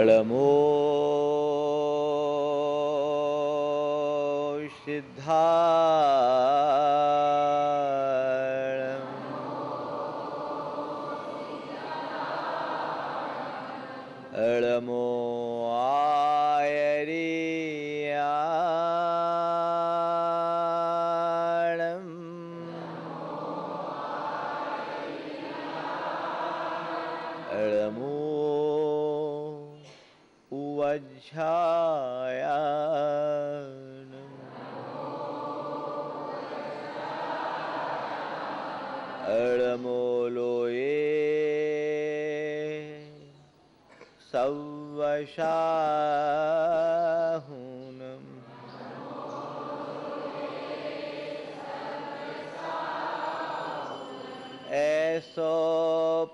अळमो सिद्धाळं अळमो आयरियाळं अळमो उवज्झायानं अळमो लोये सव्वशाहुनं ऐसो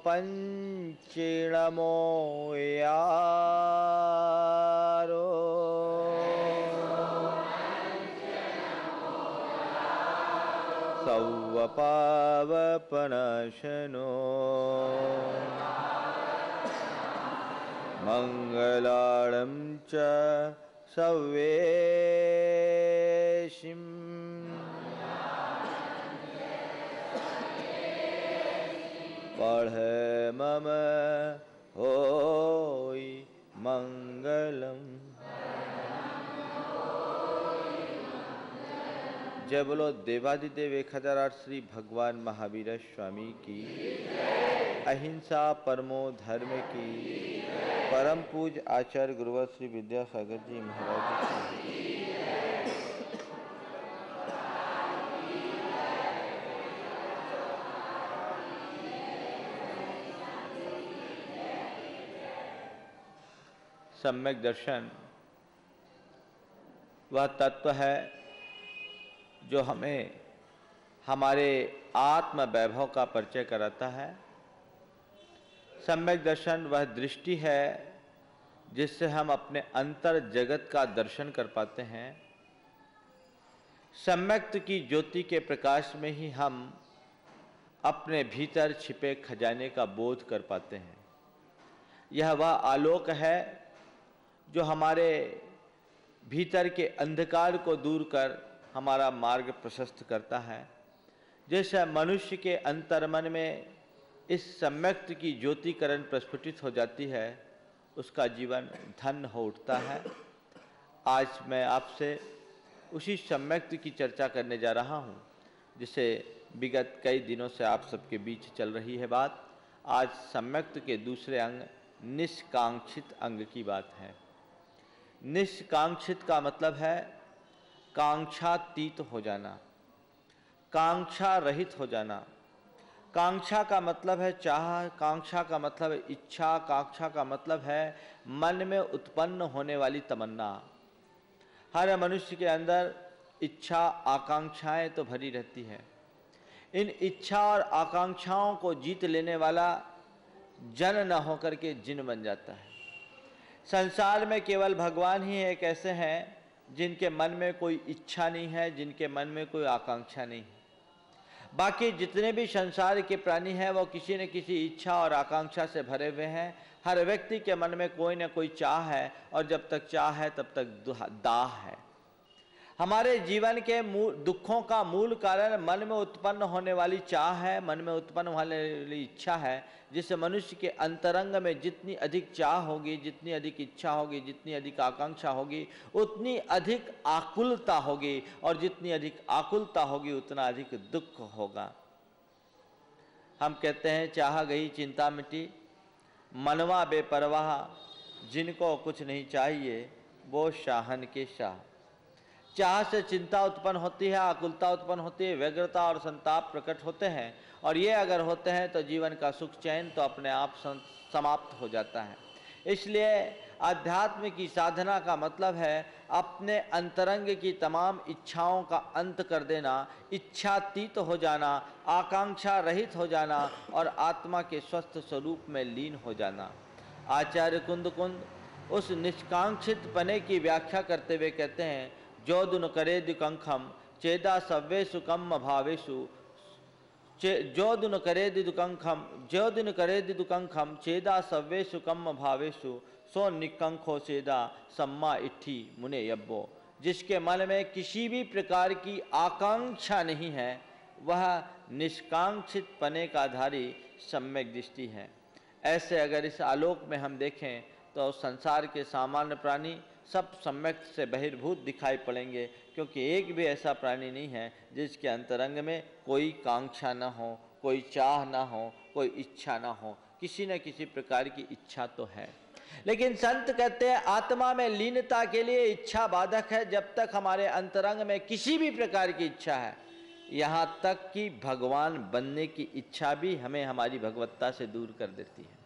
पंचिणमो यारो सव्वपावपनाशनो मंगलाळं च सव्वेशिं पढ़ मम होई मंगलम। जय बोलो देवादिदेव 1008 श्री भगवान महावीर स्वामी की, अहिंसा परमो धर्म की, परम पूज आचार्य गुरुवर श्री विद्यासागर जी महाराज की। सम्यक दर्शन वह तत्व है जो हमें हमारे आत्म वैभव का परिचय कराता है। सम्यक दर्शन वह दृष्टि है जिससे हम अपने अंतर जगत का दर्शन कर पाते हैं। सम्यक्त की ज्योति के प्रकाश में ही हम अपने भीतर छिपे खजाने का बोध कर पाते हैं। यह वह आलोक है जो हमारे भीतर के अंधकार को दूर कर हमारा मार्ग प्रशस्त करता है। जैसे मनुष्य के अंतर्मन में इस सम्यक्त की ज्योतिकरण प्रस्फुटित हो जाती है, उसका जीवन धन्य हो उठता है। आज मैं आपसे उसी सम्यक्त की चर्चा करने जा रहा हूँ, जिसे विगत कई दिनों से आप सबके बीच चल रही है बात। आज सम्यक्त के दूसरे अंग निष्कांक्षित अंग की बात है। निष्कांक्षित का मतलब है कांक्षातीत हो जाना, कांक्षा रहित हो जाना। कांक्षा का मतलब है चाह, कांक्षा का मतलब है इच्छा, कांक्षा का मतलब है मन में उत्पन्न होने वाली तमन्ना। हर मनुष्य के अंदर इच्छा आकांक्षाएं तो भरी रहती है। इन इच्छा और आकांक्षाओं को जीत लेने वाला जन न होकर के जिन बन जाता है। संसार में केवल भगवान ही एक ऐसे हैं जिनके मन में कोई इच्छा नहीं है, जिनके मन में कोई आकांक्षा नहीं है। बाकी जितने भी संसार के प्राणी हैं वो किसी न किसी इच्छा और आकांक्षा से भरे हुए हैं। हर व्यक्ति के मन में कोई न कोई चाह है, और जब तक चाह है तब तक दाह है। हमारे जीवन के दुखों का मूल कारण मन में उत्पन्न होने वाली चाह है, मन में उत्पन्न होने वाली इच्छा है। जिस मनुष्य के अंतरंग में जितनी अधिक चाह होगी, जितनी अधिक इच्छा होगी, जितनी अधिक आकांक्षा होगी, उतनी अधिक आकुलता होगी, और जितनी अधिक आकुलता होगी उतना अधिक दुख होगा। हम कहते हैं चाह गई चिंता मिटी, मनवा बेपरवाह, जिनको कुछ नहीं चाहिए वो शाहन के शाह। चाह से चिंता उत्पन्न होती है, आकुलता उत्पन्न होती है, व्यग्रता और संताप प्रकट होते हैं, और ये अगर होते हैं तो जीवन का सुख चैन तो अपने आप समाप्त हो जाता है। इसलिए अध्यात्म की साधना का मतलब है अपने अंतरंग की तमाम इच्छाओं का अंत कर देना, इच्छातीत हो जाना, आकांक्षा रहित हो जाना और आत्मा के स्वस्थ स्वरूप में लीन हो जाना। आचार्य कुंद उस निष्कांक्षित पने की व्याख्या करते हुए कहते हैं, जो दुन करे दुकंखम चेदा सव्वेषु कम भावेषु, जो दिन करे दुकंखम चेदा सव्वेषु कम भावेषु, सो निकंखो सेदा सम्मा इट्ठी मुने यब्बो। जिसके मन में किसी भी प्रकार की आकांक्षा नहीं है वह निष्कांक्षित पने का धारी सम्यक दृष्टि है। ऐसे अगर इस आलोक में हम देखें तो संसार के सामान्य प्राणी सब सम्यक से बहिर्भूत दिखाई पड़ेंगे, क्योंकि एक भी ऐसा प्राणी नहीं है जिसके अंतरंग में कोई कांक्षा न हो, कोई चाह न हो, कोई इच्छा न हो। किसी न किसी प्रकार की इच्छा तो है, लेकिन संत कहते हैं आत्मा में लीनता के लिए इच्छा बाधक है। जब तक हमारे अंतरंग में किसी भी प्रकार की इच्छा है, यहाँ तक कि भगवान बनने की इच्छा भी हमें हमारी भगवत्ता से दूर कर देती है।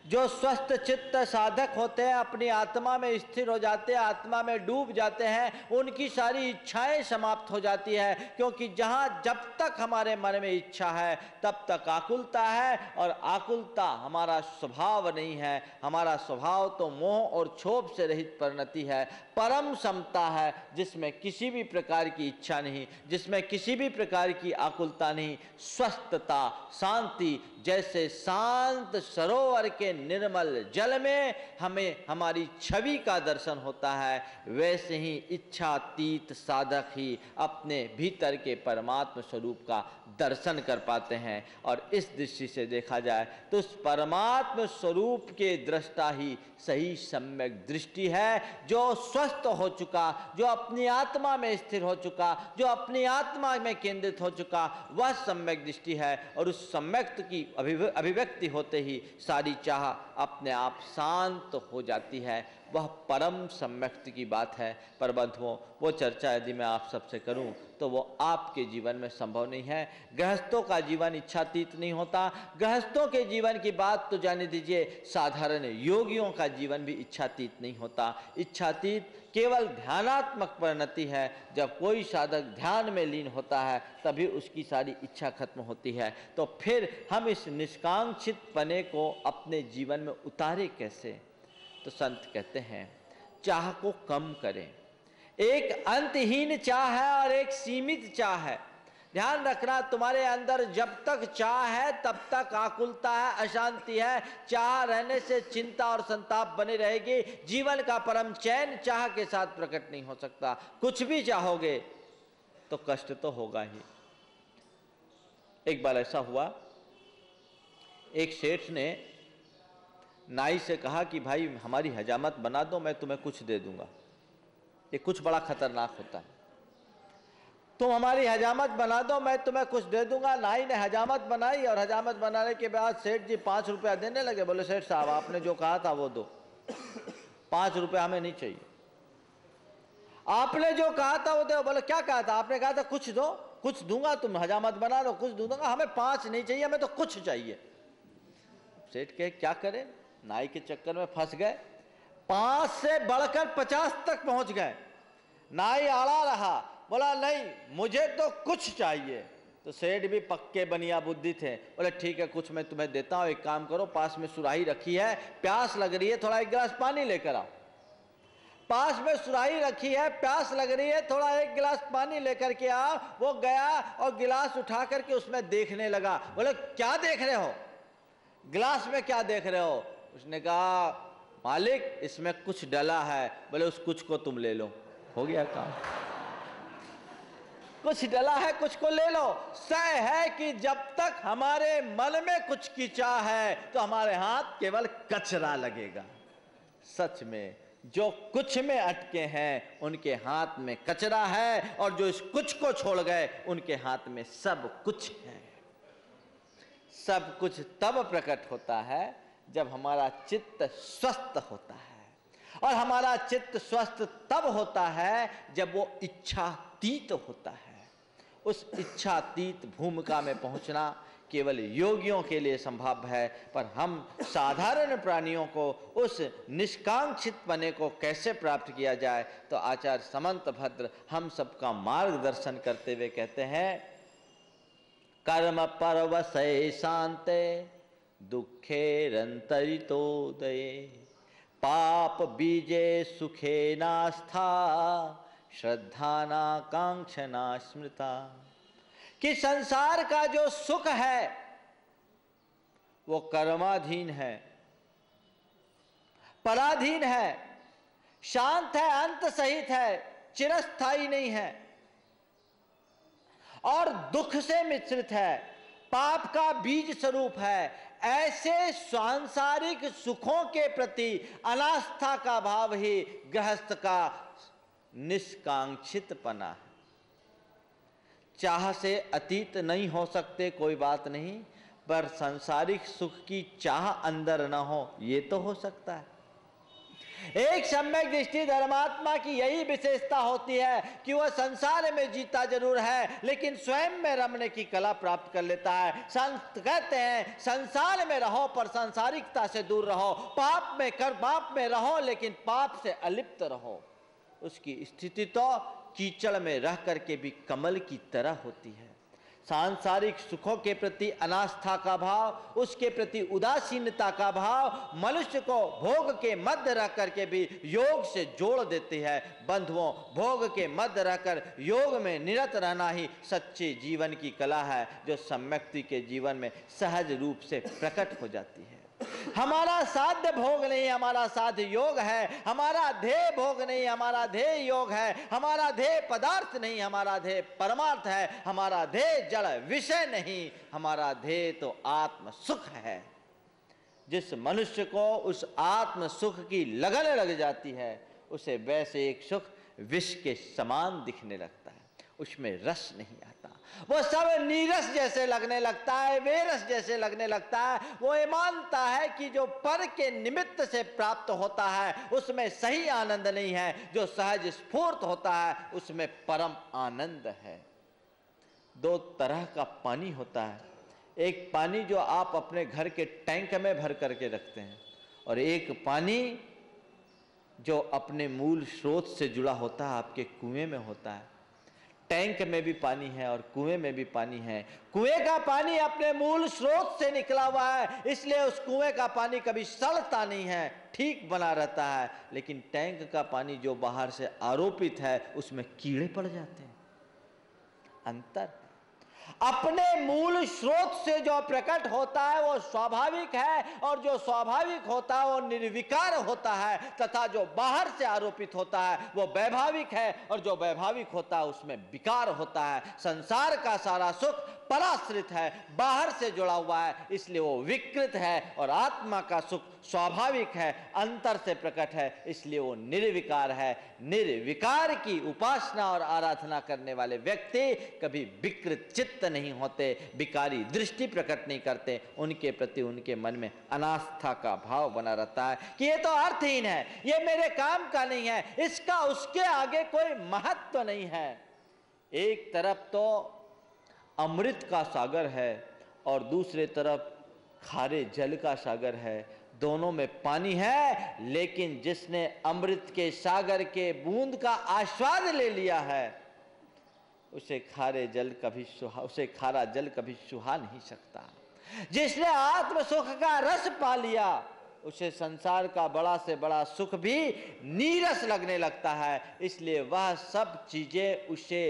जो स्वस्थ चित्त साधक होते हैं, अपनी आत्मा में स्थिर हो जाते हैं, आत्मा में डूब जाते हैं, उनकी सारी इच्छाएं समाप्त हो जाती है। क्योंकि जहाँ जब तक हमारे मन में इच्छा है तब तक आकुलता है, और आकुलता हमारा स्वभाव नहीं है। हमारा स्वभाव तो मोह और क्षोभ से रहित परिणति है, परम समता है, जिसमें किसी भी प्रकार की इच्छा नहीं, जिसमें किसी भी प्रकार की आकुलता नहीं। स्वस्थता, शांति, जैसे शांत सरोवर के निर्मल जल में हमें हमारी छवि का दर्शन होता है, वैसे ही इच्छातीत साधक ही अपने भीतर के परमात्म स्वरूप का दर्शन कर पाते हैं। और इस दृष्टि से देखा जाए तो उस परमात्म स्वरूप के दृष्टा ही सही सम्यक दृष्टि है। जो स्वस्थ हो चुका, जो अपनी आत्मा में स्थिर हो चुका, जो अपनी आत्मा में केंद्रित हो चुका, वह सम्यक दृष्टि है। और उस सम्यक की अभिव्यक्ति होते ही सारी चाह अपने आप शांत हो जाती है। वह परम सम्यक्ति की बात है। पर बंधुओं, वो चर्चा यदि मैं आप सबसे करूं तो वो आपके जीवन में संभव नहीं है। गृहस्थों का जीवन इच्छातीत नहीं होता। गृहस्थों के जीवन की बात तो जाने दीजिए, साधारण योगियों का जीवन भी इच्छातीत नहीं होता। इच्छातीत केवल ध्यानात्मक परिणति है। जब कोई साधक ध्यान में लीन होता है तभी उसकी सारी इच्छा खत्म होती है। तो फिर हम इस निष्कांक्षित पने को अपने जीवन में उतारे कैसे? तो संत कहते हैं चाह को कम करें। एक अंतहीन चाह है और एक सीमित चाह है। ध्यान रखना, तुम्हारे अंदर जब तक चाह है तब तक आकुलता है, अशांति है। चाह रहने से चिंता और संताप बने रहेगी। जीवन का परम चैन चाह के साथ प्रकट नहीं हो सकता। कुछ भी चाहोगे तो कष्ट तो होगा ही। एक बार ऐसा हुआ, एक सेठ ने नाई से कहा कि भाई हमारी हजामत बना दो, मैं तुम्हें कुछ दे दूंगा। ये कुछ बड़ा खतरनाक होता है। तुम हमारी हजामत बना दो, मैं तुम्हें कुछ दे दूंगा। नाई ने हजामत बनाई और हजामत बनाने के बाद सेठ जी 5 रुपया देने लगे। बोले सेठ साहब आपने जो कहा था वो दो, 5 रुपया हमें नहीं चाहिए। आपने जो कहा था वो दो। बोले क्या कहा था? आपने कहा था कुछ दो, कुछ दूंगा, तुम हजामत बना दो, कुछ दूंगा। हमें 5 नहीं चाहिए, हमें तो कुछ चाहिए। सेठ कहे क्या करें, नाई के चक्कर में फंस गए। 5 से बढ़कर 50 तक पहुंच गए। नाई आड़ा रहा, बोला नहीं मुझे तो कुछ चाहिए। तो सेठ भी पक्के बनिया बुद्धि थे, बोले ठीक है कुछ मैं तुम्हें देता हूं। एक काम करो, पास में सुराही रखी है, प्यास लग रही है, थोड़ा 1 गिलास पानी लेकर आओ। पास में सुराही रखी है, प्यास लग रही है, थोड़ा 1 गिलास पानी लेकर के आओ। वो गया और गिलास उठा करके उसमें देखने लगा। बोले क्या देख रहे हो, गिलास में क्या देख रहे हो? उसने कहा मालिक इसमें कुछ डला है। बोले उस कुछ को तुम ले लो। हो गया काम। कुछ डला है, कुछ को ले लो। सह है कि जब तक हमारे मन में कुछ की चाह है तो हमारे हाथ केवल कचरा लगेगा। सच में जो कुछ में अटके हैं उनके हाथ में कचरा है, और जो इस कुछ को छोड़ गए उनके हाथ में सब कुछ है। सब कुछ तब प्रकट होता है जब हमारा चित्त स्वस्थ होता है। और हमारा चित्त स्वस्थ तब होता है जब वो इच्छातीत होता है। उस इच्छातीत भूमिका में पहुंचना केवल योगियों के लिए संभव है। पर हम साधारण प्राणियों को उस निष्कांक्षित पने को कैसे प्राप्त किया जाए? तो आचार्य समंत भद्र हम सबका मार्गदर्शन करते हुए कहते हैं कर्म परवशे शांते दुखेरंतरितोदये पाप बीजे सुखे नास्था श्रद्धाना कांक्षना स्मृता। कि संसार का जो सुख है वो कर्माधीन है। पराधीन है, शांत है, अंत सहित है, चिरस्थायी नहीं है और दुख से मिश्रित है, पाप का बीज स्वरूप है। ऐसे सांसारिक सुखों के प्रति अनास्था का भाव ही गृहस्थ का निष्कांक्षितपना है। चाह से अतीत नहीं हो सकते, कोई बात नहीं, पर सांसारिक सुख की चाह अंदर न हो ये तो हो सकता है। एक सम्यक दृष्टि धर्मात्मा की यही विशेषता होती है कि वह संसार में जीता जरूर है लेकिन स्वयं में रमने की कला प्राप्त कर लेता है। संत कहते हैं संसार में रहो पर सांसारिकता से दूर रहो, पाप में रहो लेकिन पाप से अलिप्त रहो। उसकी स्थिति तो कीचड़ में रह करके भी कमल की तरह होती है। सांसारिक सुखों के प्रति अनास्था का भाव, उसके प्रति उदासीनता का भाव मनुष्य को भोग के मध्य रह करके भी योग से जोड़ देती है। बंधुओं, भोग के मध्य रहकर योग में निरत रहना ही सच्चे जीवन की कला है, जो सम्यक के जीवन में सहज रूप से प्रकट हो जाती है। हमारा साध्य भोग नहीं, हमारा साध्य योग है। हमारा ध्येय भोग नहीं, हमारा ध्येय योग है। हमारा ध्येय पदार्थ नहीं, हमारा ध्येय परमार्थ है। हमारा ध्येय जड़ विषय नहीं, हमारा ध्येय तो आत्म सुख है। जिस मनुष्य को उस आत्म सुख की लगन लग जाती है, उसे वैसे एक सुख विष के समान दिखने लगता है, उसमें रस नहीं आता। वो सब नीरस जैसे लगने लगता है, वेरस जैसे लगने लगता है। वो ये मानता है कि जो पर के निमित्त से प्राप्त होता है उसमें सही आनंद नहीं है, जो सहज स्फूर्त होता है उसमें परम आनंद है। दो तरह का पानी होता है, एक पानी जो आप अपने घर के टैंक में भर करके रखते हैं, और एक पानी जो अपने मूल स्रोत से जुड़ा होता है, आपके कुएं में होता है। टैंक में भी पानी है और कुएं में भी पानी है। कुएं का पानी अपने मूल स्रोत से निकला हुआ है, इसलिए उस कुएं का पानी कभी सड़ता नहीं है, ठीक बना रहता है। लेकिन टैंक का पानी जो बाहर से आरोपित है, उसमें कीड़े पड़ जाते हैं। अंतर अपने मूल स्रोत से जो प्रकट होता है वो स्वाभाविक है, और जो स्वाभाविक होता है वो निर्विकार होता है, तथा जो बाहर से आरोपित होता है वो वैभाविक है, और जो वैभाविक होता है उसमें विकार होता है। संसार का सारा सुख पराश्रित है, बाहर से जुड़ा हुआ है, इसलिए वो विकृत है, और आत्मा का सुख स्वाभाविक है, अंतर से प्रकट है, इसलिए वो निर्विकार है। निर्विकार की उपासना और आराधना करने वाले व्यक्ति कभी विकृत चित्त नहीं होते, विकारी दृष्टि प्रकट नहीं करते। उनके प्रति उनके मन में अनास्था का भाव बना रहता है कि ये तो अर्थहीन है, ये मेरे काम का नहीं है, इसका उसके आगे कोई महत्व नहीं है। एक तरफ तो अमृत का सागर है और दूसरे तरफ खारे जल का सागर है, दोनों में पानी है, लेकिन जिसने अमृत के सागर के बूंद का आस्वाद ले लिया है उसे खारा जल कभी सुहा नहीं सकता। जिसने आत्म सुख का रस पा लिया उसे संसार का बड़ा से बड़ा सुख भी नीरस लगने लगता है, इसलिए वह सब चीजें उसे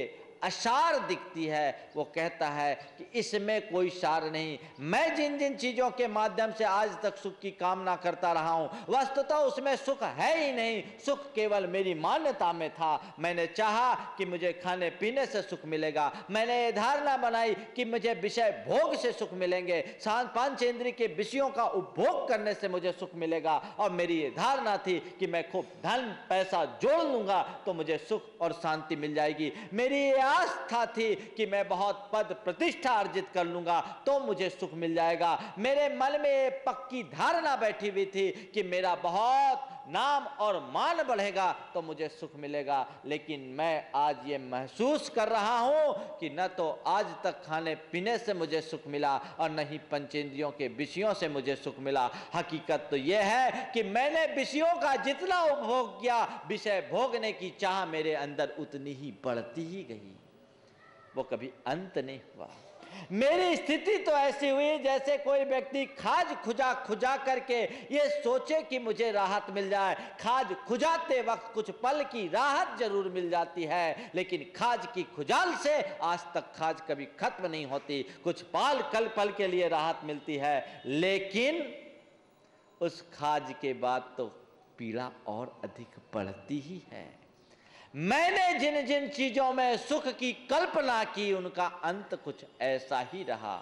असार दिखती है। वो कहता है कि इसमें कोई सार नहीं। मैं जिन जिन चीजों के माध्यम से आज तक सुख की कामना करता रहा हूं, वस्तुतः उसमें सुख है ही नहीं, सुख केवल मेरी मान्यता में था। मैंने चाहा कि मुझे खाने पीने से सुख मिलेगा, मैंने ये धारणा बनाई कि मुझे विषय भोग से सुख मिलेंगे, पंचेंद्रिय के विषयों का उपभोग करने से मुझे सुख मिलेगा, और मेरी ये धारणा थी कि मैं खूब धन पैसा जोड़ लूंगा तो मुझे सुख और शांति मिल जाएगी। मेरी आस्था थी कि मैं बहुत पद प्रतिष्ठा अर्जित कर लूंगा तो मुझे सुख मिल जाएगा। मेरे मन में एक पक्की धारणा बैठी हुई थी कि मेरा बहुत नाम और मान बढ़ेगा तो मुझे सुख मिलेगा। लेकिन मैं आज ये महसूस कर रहा हूं कि न तो आज तक खाने पीने से मुझे सुख मिला और न ही पंचेंद्रियों के विषयों से मुझे सुख मिला। हकीकत तो यह है कि मैंने विषयों का जितना उपभोग किया, विषय भोगने की चाह मेरे अंदर उतनी ही बढ़ती ही गई, वो कभी अंत नहीं हुआ। मेरी स्थिति तो ऐसी हुई जैसे कोई व्यक्ति खाज खुजा करके ये सोचे कि मुझे राहत मिल जाए। खाज खुजाते वक्त कुछ पल की राहत जरूर मिल जाती है, लेकिन खाज की खुजाल से आज तक खाज कभी खत्म नहीं होती। कुछ पल के लिए राहत मिलती है, लेकिन उस खाज के बाद तो पीड़ा और अधिक बढ़ती ही है। मैंने जिन जिन चीजों में सुख की कल्पना की उनका अंत कुछ ऐसा ही रहा।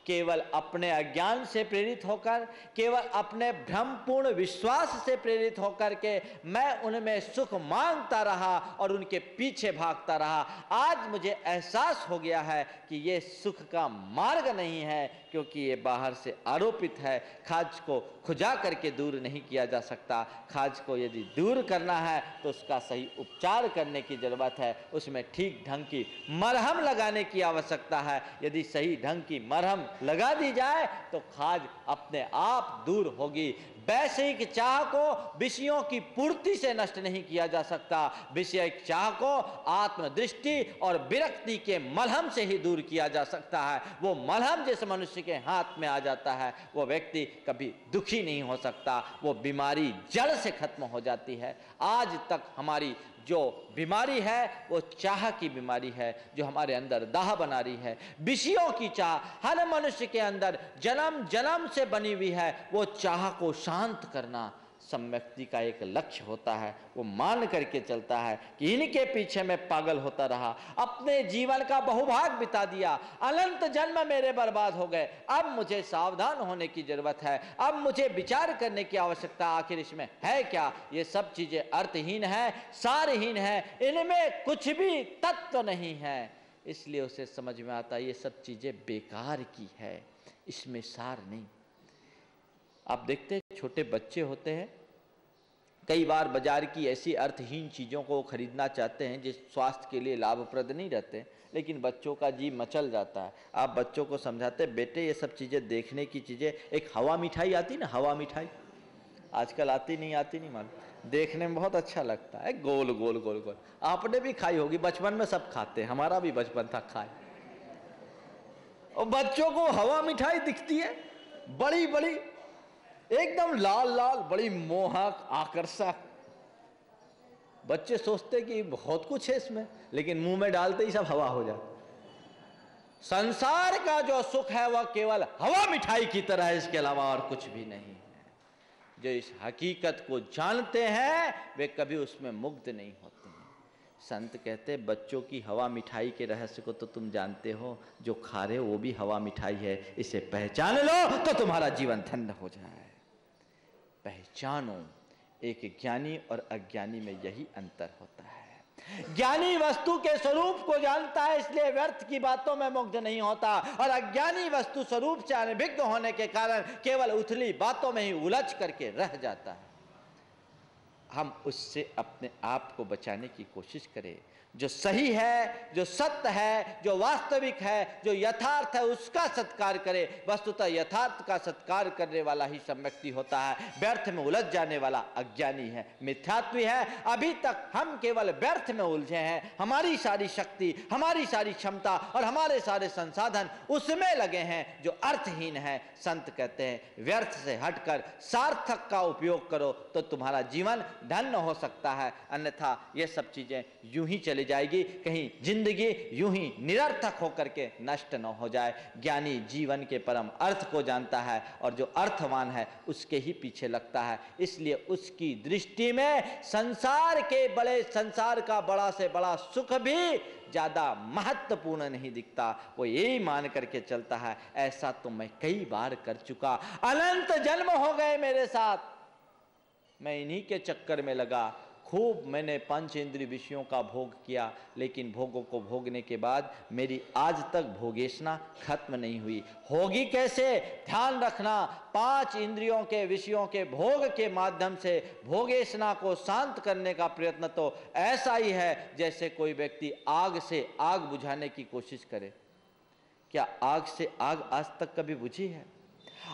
केवल अपने अज्ञान से प्रेरित होकर, केवल अपने भ्रमपूर्ण विश्वास से प्रेरित होकर के मैं उनमें सुख मांगता रहा और उनके पीछे भागता रहा। आज मुझे एहसास हो गया है कि ये सुख का मार्ग नहीं है, क्योंकि ये बाहर से आरोपित है। खाज को खुजा करके दूर नहीं किया जा सकता। खाज को यदि दूर करना है तो उसका सही उपचार करने की जरूरत है, उसमें ठीक ढंग की मरहम लगाने की आवश्यकता है। यदि सही ढंग की मरहम लगा दी जाए तो खाज अपने आप दूर होगी। वैश्विक चाह को विषयों की पूर्ति से नष्ट नहीं किया जा सकता। विषयिक चाह को आत्मदृष्टि और विरक्ति के मलहम से ही दूर किया जा सकता है। वो मलहम जिस मनुष्य के हाथ में आ जाता है वो व्यक्ति कभी दुखी नहीं हो सकता, वो बीमारी जड़ से खत्म हो जाती है। आज तक हमारी जो बीमारी है वो चाह की बीमारी है, जो हमारे अंदर दाह बना रही है। विषयों की चाह हर मनुष्य के अंदर जन्म जन्म से बनी हुई है। वो चाह को शांत करना सब व्यक्ति का एक लक्ष्य होता है। वो मान करके चलता है कि इनके पीछे मैं पागल होता रहा, अपने जीवन का बहुभाग बिता दिया, अनंत जन्म मेरे बर्बाद हो गए। अब मुझे सावधान होने की जरूरत है, अब मुझे विचार करने की आवश्यकता, आखिर इसमें है क्या। ये सब चीजें अर्थहीन है, सारहीन है, इनमें कुछ भी तत्व नहीं है। इसलिए उसे समझ में आता ये सब चीजें बेकार की है, इसमें सार नहीं। आप देखते हैं छोटे बच्चे होते हैं, कई बार बाजार की ऐसी अर्थहीन चीज़ों को खरीदना चाहते हैं जो स्वास्थ्य के लिए लाभप्रद नहीं रहते, लेकिन बच्चों का जी मचल जाता है। आप बच्चों को समझाते बेटे ये सब चीज़ें देखने की चीज़ें, एक हवा मिठाई आती ना, हवा मिठाई आजकल आती नहीं मालूम, देखने में बहुत अच्छा लगता है, गोल गोल गोल गोल। आपने भी खाई होगी, बचपन में सब खाते हैं, हमारा भी बचपन था खाए। और बच्चों को हवा मिठाई दिखती है बड़ी बड़ी, एकदम लाल लाल, बड़ी मोहक आकर्षक। बच्चे सोचते कि बहुत कुछ है इसमें, लेकिन मुंह में डालते ही सब हवा हो जाता। संसार का जो सुख है वह केवल हवा मिठाई की तरह है, इसके अलावा और कुछ भी नहीं है। जो इस हकीकत को जानते हैं वे कभी उसमें मुग्ध नहीं होते हैं। संत कहते बच्चों की हवा मिठाई के रहस्य को तो तुम जानते हो, जो खा रहे हो वो भी हवा मिठाई है, इसे पहचान लो तो तुम्हारा जीवन धन्य हो जाए। पहचानो, एक ज्ञानी और अज्ञानी में यही अंतर होता है। ज्ञानी वस्तु के स्वरूप को जानता है, इसलिए व्यर्थ की बातों में मुग्ध नहीं होता, और अज्ञानी वस्तु स्वरूप से अनभिज्ञ होने के कारण केवल उथली बातों में ही उलझ करके रह जाता है। हम उससे अपने आप को बचाने की कोशिश करें। जो सही है, जो सत्य है, जो वास्तविक है, जो यथार्थ है, उसका सत्कार करे। वस्तुतः यथार्थ का सत्कार करने वाला ही सब व्यक्ति होता है। व्यर्थ में उलझ जाने वाला अज्ञानी है, मिथ्यात्वी है। अभी तक हम केवल व्यर्थ में उलझे हैं। हमारी सारी शक्ति, हमारी सारी क्षमता और हमारे सारे संसाधन उसमें लगे हैं जो अर्थहीन है। संत कहते हैं व्यर्थ से हटकर सार्थक का उपयोग करो तो तुम्हारा जीवन धन्य हो सकता है, अन्यथा ये सब चीजें यूं ही चली जाएगी, कहीं जिंदगी यूं ही निरर्थक होकर के नष्ट न हो जाए। ज्ञानी जीवन के परम अर्थ को जानता है और जो अर्थवान है उसके ही पीछे लगता है। इसलिए उसकी दृष्टि में संसार का बड़ा से बड़ा सुख भी ज्यादा महत्वपूर्ण नहीं दिखता। वो यही मान करके चलता है ऐसा तो मैं कई बार कर चुका, अनंत जन्म हो गए मेरे साथ, मैं इन्हीं के चक्कर में लगा। खूब मैंने पंच इंद्रिय विषयों का भोग किया, लेकिन भोगों को भोगने के बाद मेरी आज तक भोगेशना खत्म नहीं हुई। होगी कैसे? ध्यान रखना, पांच इंद्रियों के विषयों के भोग के माध्यम से भोगेशना को शांत करने का प्रयत्न तो ऐसा ही है जैसे कोई व्यक्ति आग से आग बुझाने की कोशिश करे। क्या आग से आग आज तक कभी बुझी है?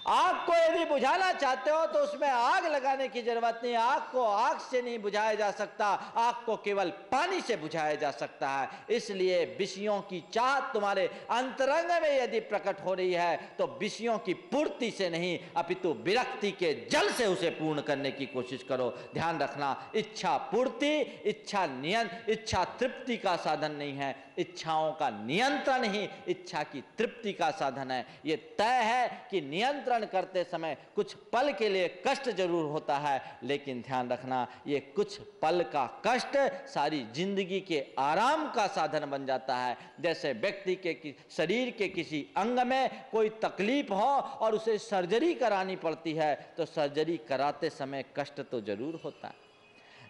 आग को यदि बुझाना चाहते हो तो उसमें आग लगाने की जरूरत नहीं। आग को आग से नहीं बुझाया जा सकता, आग को केवल पानी से बुझाया जा सकता है। इसलिए विषयों की चाह तुम्हारे अंतरंग में यदि प्रकट हो रही है तो विषयों की पूर्ति से नहीं अपितु विरक्ति के जल से उसे पूर्ण करने की कोशिश करो। ध्यान रखना, इच्छा पूर्ति, इच्छा नियंत्रण, इच्छा तृप्ति का साधन नहीं है। इच्छाओं का नियंत्रण ही इच्छा की तृप्ति का साधन है। ये तय है कि नियंत्रण करते समय कुछ पल के लिए कष्ट जरूर होता है, लेकिन ध्यान रखना ये कुछ पल का कष्ट सारी जिंदगी के आराम का साधन बन जाता है। जैसे व्यक्ति के शरीर के किसी अंग में कोई तकलीफ हो और उसे सर्जरी करानी पड़ती है, तो सर्जरी कराते समय कष्ट तो जरूर होता है।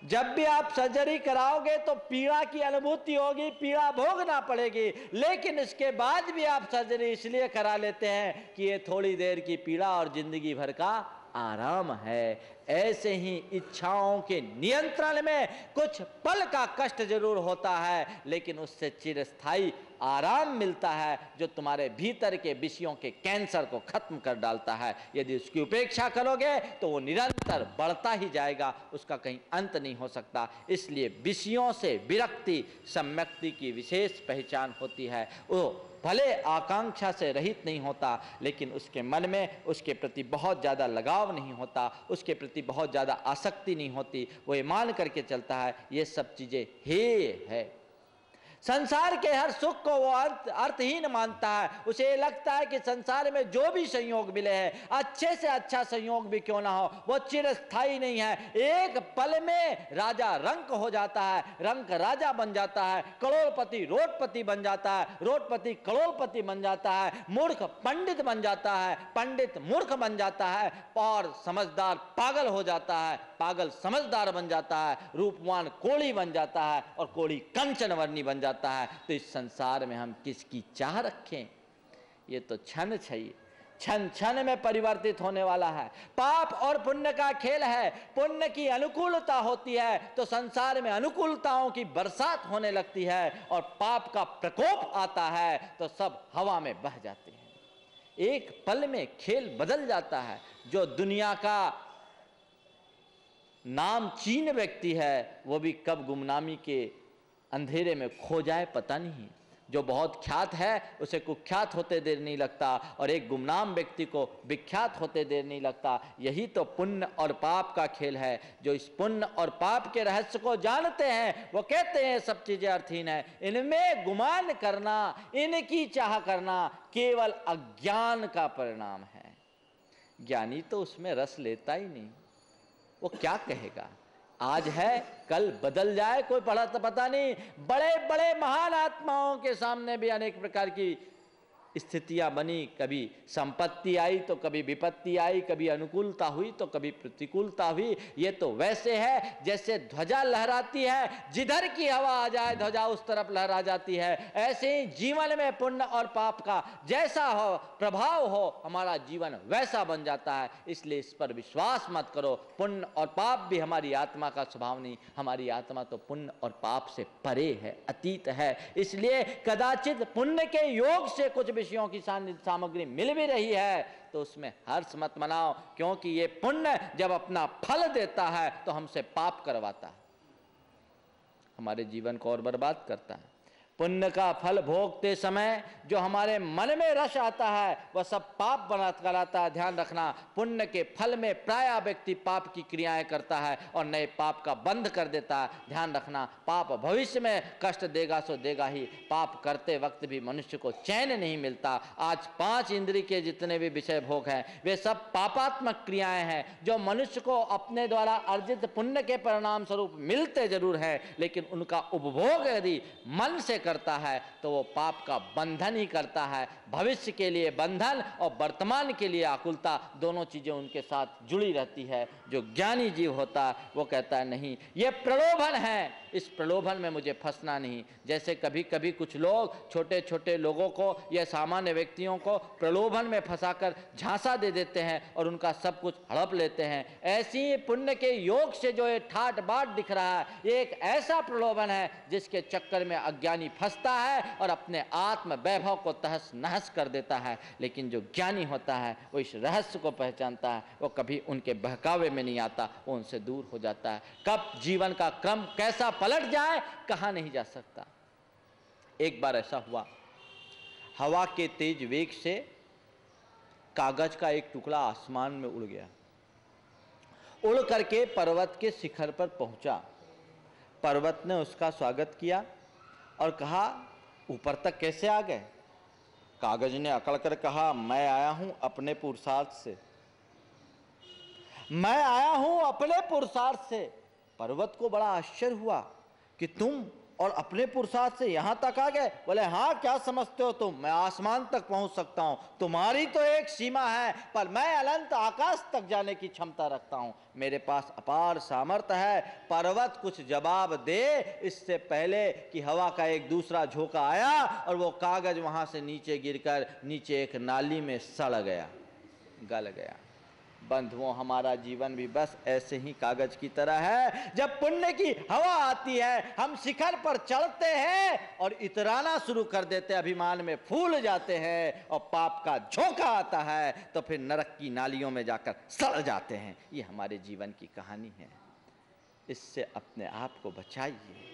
जब भी आप सर्जरी कराओगे तो पीड़ा की अनुभूति होगी, पीड़ा भोगना पड़ेगी, लेकिन इसके बाद भी आप सर्जरी इसलिए करा लेते हैं कि ये थोड़ी देर की पीड़ा और जिंदगी भर का आराम है। ऐसे ही इच्छाओं के नियंत्रण में कुछ पल का कष्ट जरूर होता है, लेकिन उससे चिरस्थायी आराम मिलता है जो तुम्हारे भीतर के विषयों के कैंसर को खत्म कर डालता है। यदि उसकी उपेक्षा करोगे तो वो निरंतर बढ़ता ही जाएगा, उसका कहीं अंत नहीं हो सकता। इसलिए विषयों से विरक्ति सम्यक्ति की विशेष पहचान होती है। वो भले आकांक्षा से रहित नहीं होता, लेकिन उसके मन में उसके प्रति बहुत ज़्यादा लगाव नहीं होता, उसके प्रति बहुत ज़्यादा आसक्ति नहीं होती। वो ये मान करके चलता है ये सब चीज़ें हेय है। संसार के हर सुख को वो अर्थहीन मानता है। उसे लगता है कि संसार में जो भी संयोग मिले हैं, अच्छे से अच्छा संयोग भी क्यों ना हो, वो चिरस्थायी नहीं है। एक पल में राजा रंक हो जाता है, रंक राजा बन जाता है, करोड़पति रोडपति बन जाता है, रोडपति करोड़पति बन जाता है, मूर्ख पंडित बन जाता है, पंडित मूर्ख बन जाता है, और समझदार पागल हो जाता है, पागल समझदार बन जाता है, रूपवान कोढ़ी बन जाता है और कोढ़ी कंचन वर्णी बन जाता है। तो इस संसार में हम किसकी चाह रखें? ये तो क्षण चाहिए, क्षण क्षण में परिवर्तित होने वाला है। पाप और पुण्य का खेल है। पुण्य की अनुकूलता होती है तो संसार में अनुकूलताओं की बरसात होने लगती है, और पाप का प्रकोप आता है तो सब हवा में बह जाते हैं। एक पल में खेल बदल जाता है। जो दुनिया का नाम चीन व्यक्ति है वो भी कब गुमनामी के अंधेरे में खो जाए पता नहीं। जो बहुत ख्यात है उसे कुख्यात होते देर नहीं लगता, और एक गुमनाम व्यक्ति को विख्यात होते देर नहीं लगता। यही तो पुण्य और पाप का खेल है। जो इस पुण्य और पाप के रहस्य को जानते हैं वो कहते हैं सब चीजें अर्थहीन है। इनमें गुमान करना, इनकी चाह करना केवल अज्ञान का परिणाम है। ज्ञानी तो उसमें रस लेता ही नहीं। वो क्या कहेगा? आज है कल बदल जाए, कोई पढ़ा तो पता नहीं। बड़े बड़े महान आत्माओं के सामने भी अनेक प्रकार की स्थितियां बनी। कभी संपत्ति आई तो कभी विपत्ति आई, कभी अनुकूलता हुई तो कभी प्रतिकूलता हुई। ये तो वैसे है जैसे ध्वजा लहराती है, जिधर की हवा आ जाए ध्वजा उस तरफ लहरा जाती है। ऐसे ही जीवन में पुण्य और पाप का जैसा हो प्रभाव हो, हमारा जीवन वैसा बन जाता है। इसलिए इस पर विश्वास मत करो। पुण्य और पाप भी हमारी आत्मा का स्वभाव नहीं। हमारी आत्मा तो पुण्य और पाप से परे है, अतीत है। इसलिए कदाचित पुण्य के योग से कुछ विषयों की सामग्री मिल भी रही है तो उसमें हर्ष मत मनाओ, क्योंकि ये पुण्य जब अपना फल देता है तो हमसे पाप करवाता है, हमारे जीवन को और बर्बाद करता है। पुण्य का फल भोगते समय जो हमारे मन में रस आता है वह सब पाप बना कराता है। ध्यान रखना, पुण्य के फल में प्रायः व्यक्ति पाप की क्रियाएं करता है और नए पाप का बंध कर देता है। ध्यान रखना, पाप भविष्य में कष्ट देगा सो देगा ही। पाप करते वक्त भी मनुष्य को चैन नहीं मिलता। आज 5 इंद्रिय के जितने भी विषय भोग हैं वे सब पापात्मक क्रियाएं हैं जो मनुष्य को अपने द्वारा अर्जित पुण्य के परिणाम स्वरूप मिलते जरूर हैं, लेकिन उनका उपभोग यदि मन से करता है तो वो पाप का बंधन ही करता है। भविष्य के लिए बंधन और वर्तमान के लिए आकुलता, दोनों चीजें उनके साथ जुड़ी रहती है। जो ज्ञानी जीव होता है वो कहता है नहीं, ये प्रलोभन है, इस प्रलोभन में मुझे फंसना नहीं। जैसे कभी कभी कुछ लोग छोटे छोटे लोगों को या सामान्य व्यक्तियों को प्रलोभन में फंसाकर झांसा दे देते हैं और उनका सब कुछ हड़प लेते हैं, ऐसी ही पुण्य के योग से जो ये ठाट बाट दिख रहा है ये एक ऐसा प्रलोभन है जिसके चक्कर में अज्ञानी फंसता है और अपने आत्म वैभव को तहस नहस कर देता है। लेकिन जो ज्ञानी होता है वो इस रहस्य को पहचानता है, वो कभी उनके बहकावे में नहीं आता, वो उनसे दूर हो जाता है। कब जीवन का क्रम कैसा पलट जाए कहा नहीं जा सकता। एक बार ऐसा हुआ, हवा के तेज वेग से कागज का एक टुकड़ा आसमान में उड़ गया, उड़ करके पर्वत के शिखर पर पहुंचा। पर्वत ने उसका स्वागत किया और कहा ऊपर तक कैसे आ गए? कागज ने अकड़ कर कहा, मैं आया हूं अपने पुरुषार्थ से, मैं आया हूं अपने पुरुषार्थ से। पर्वत को बड़ा आश्चर्य हुआ कि तुम और अपने पुरुषार्थ से यहां तक आ गए। बोले, हाँ, क्या समझते हो तुम, मैं आसमान तक पहुंच सकता हूं, तुम्हारी तो एक सीमा है, पर मैं अनंत आकाश तक जाने की क्षमता रखता हूं, मेरे पास अपार सामर्थ्य है। पर्वत कुछ जवाब दे इससे पहले कि हवा का एक दूसरा झोंका आया और वो कागज वहां से नीचे गिरकर नीचे एक नाली में सड़ गया, गल गया। बंधुओं, हमारा जीवन भी बस ऐसे ही कागज की तरह है। जब पुण्य की हवा आती है, हम शिखर पर चढ़ते हैं और इतराना शुरू कर देते हैं, अभिमान में फूल जाते हैं, और पाप का झोंका आता है तो फिर नरक की नालियों में जाकर सड़ जाते हैं। ये हमारे जीवन की कहानी है। इससे अपने आप को बचाइए।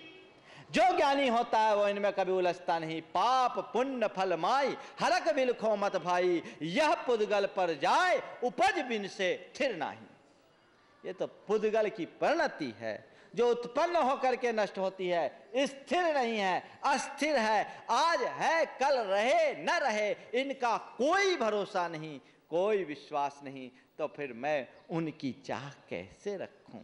जो ज्ञानी होता है वो इनमें कभी उलझता नहीं। पाप पुण्य फल माई, हरक बिलखो मत भाई, यह पुद्गल पर जाए उपज बिन से थिर नहीं। ये तो पुद्गल की परिणति है जो उत्पन्न होकर के नष्ट होती है, स्थिर नहीं है, अस्थिर है। आज है, कल रहे न रहे, इनका कोई भरोसा नहीं, कोई विश्वास नहीं। तो फिर मैं उनकी चाह कैसे रखूं?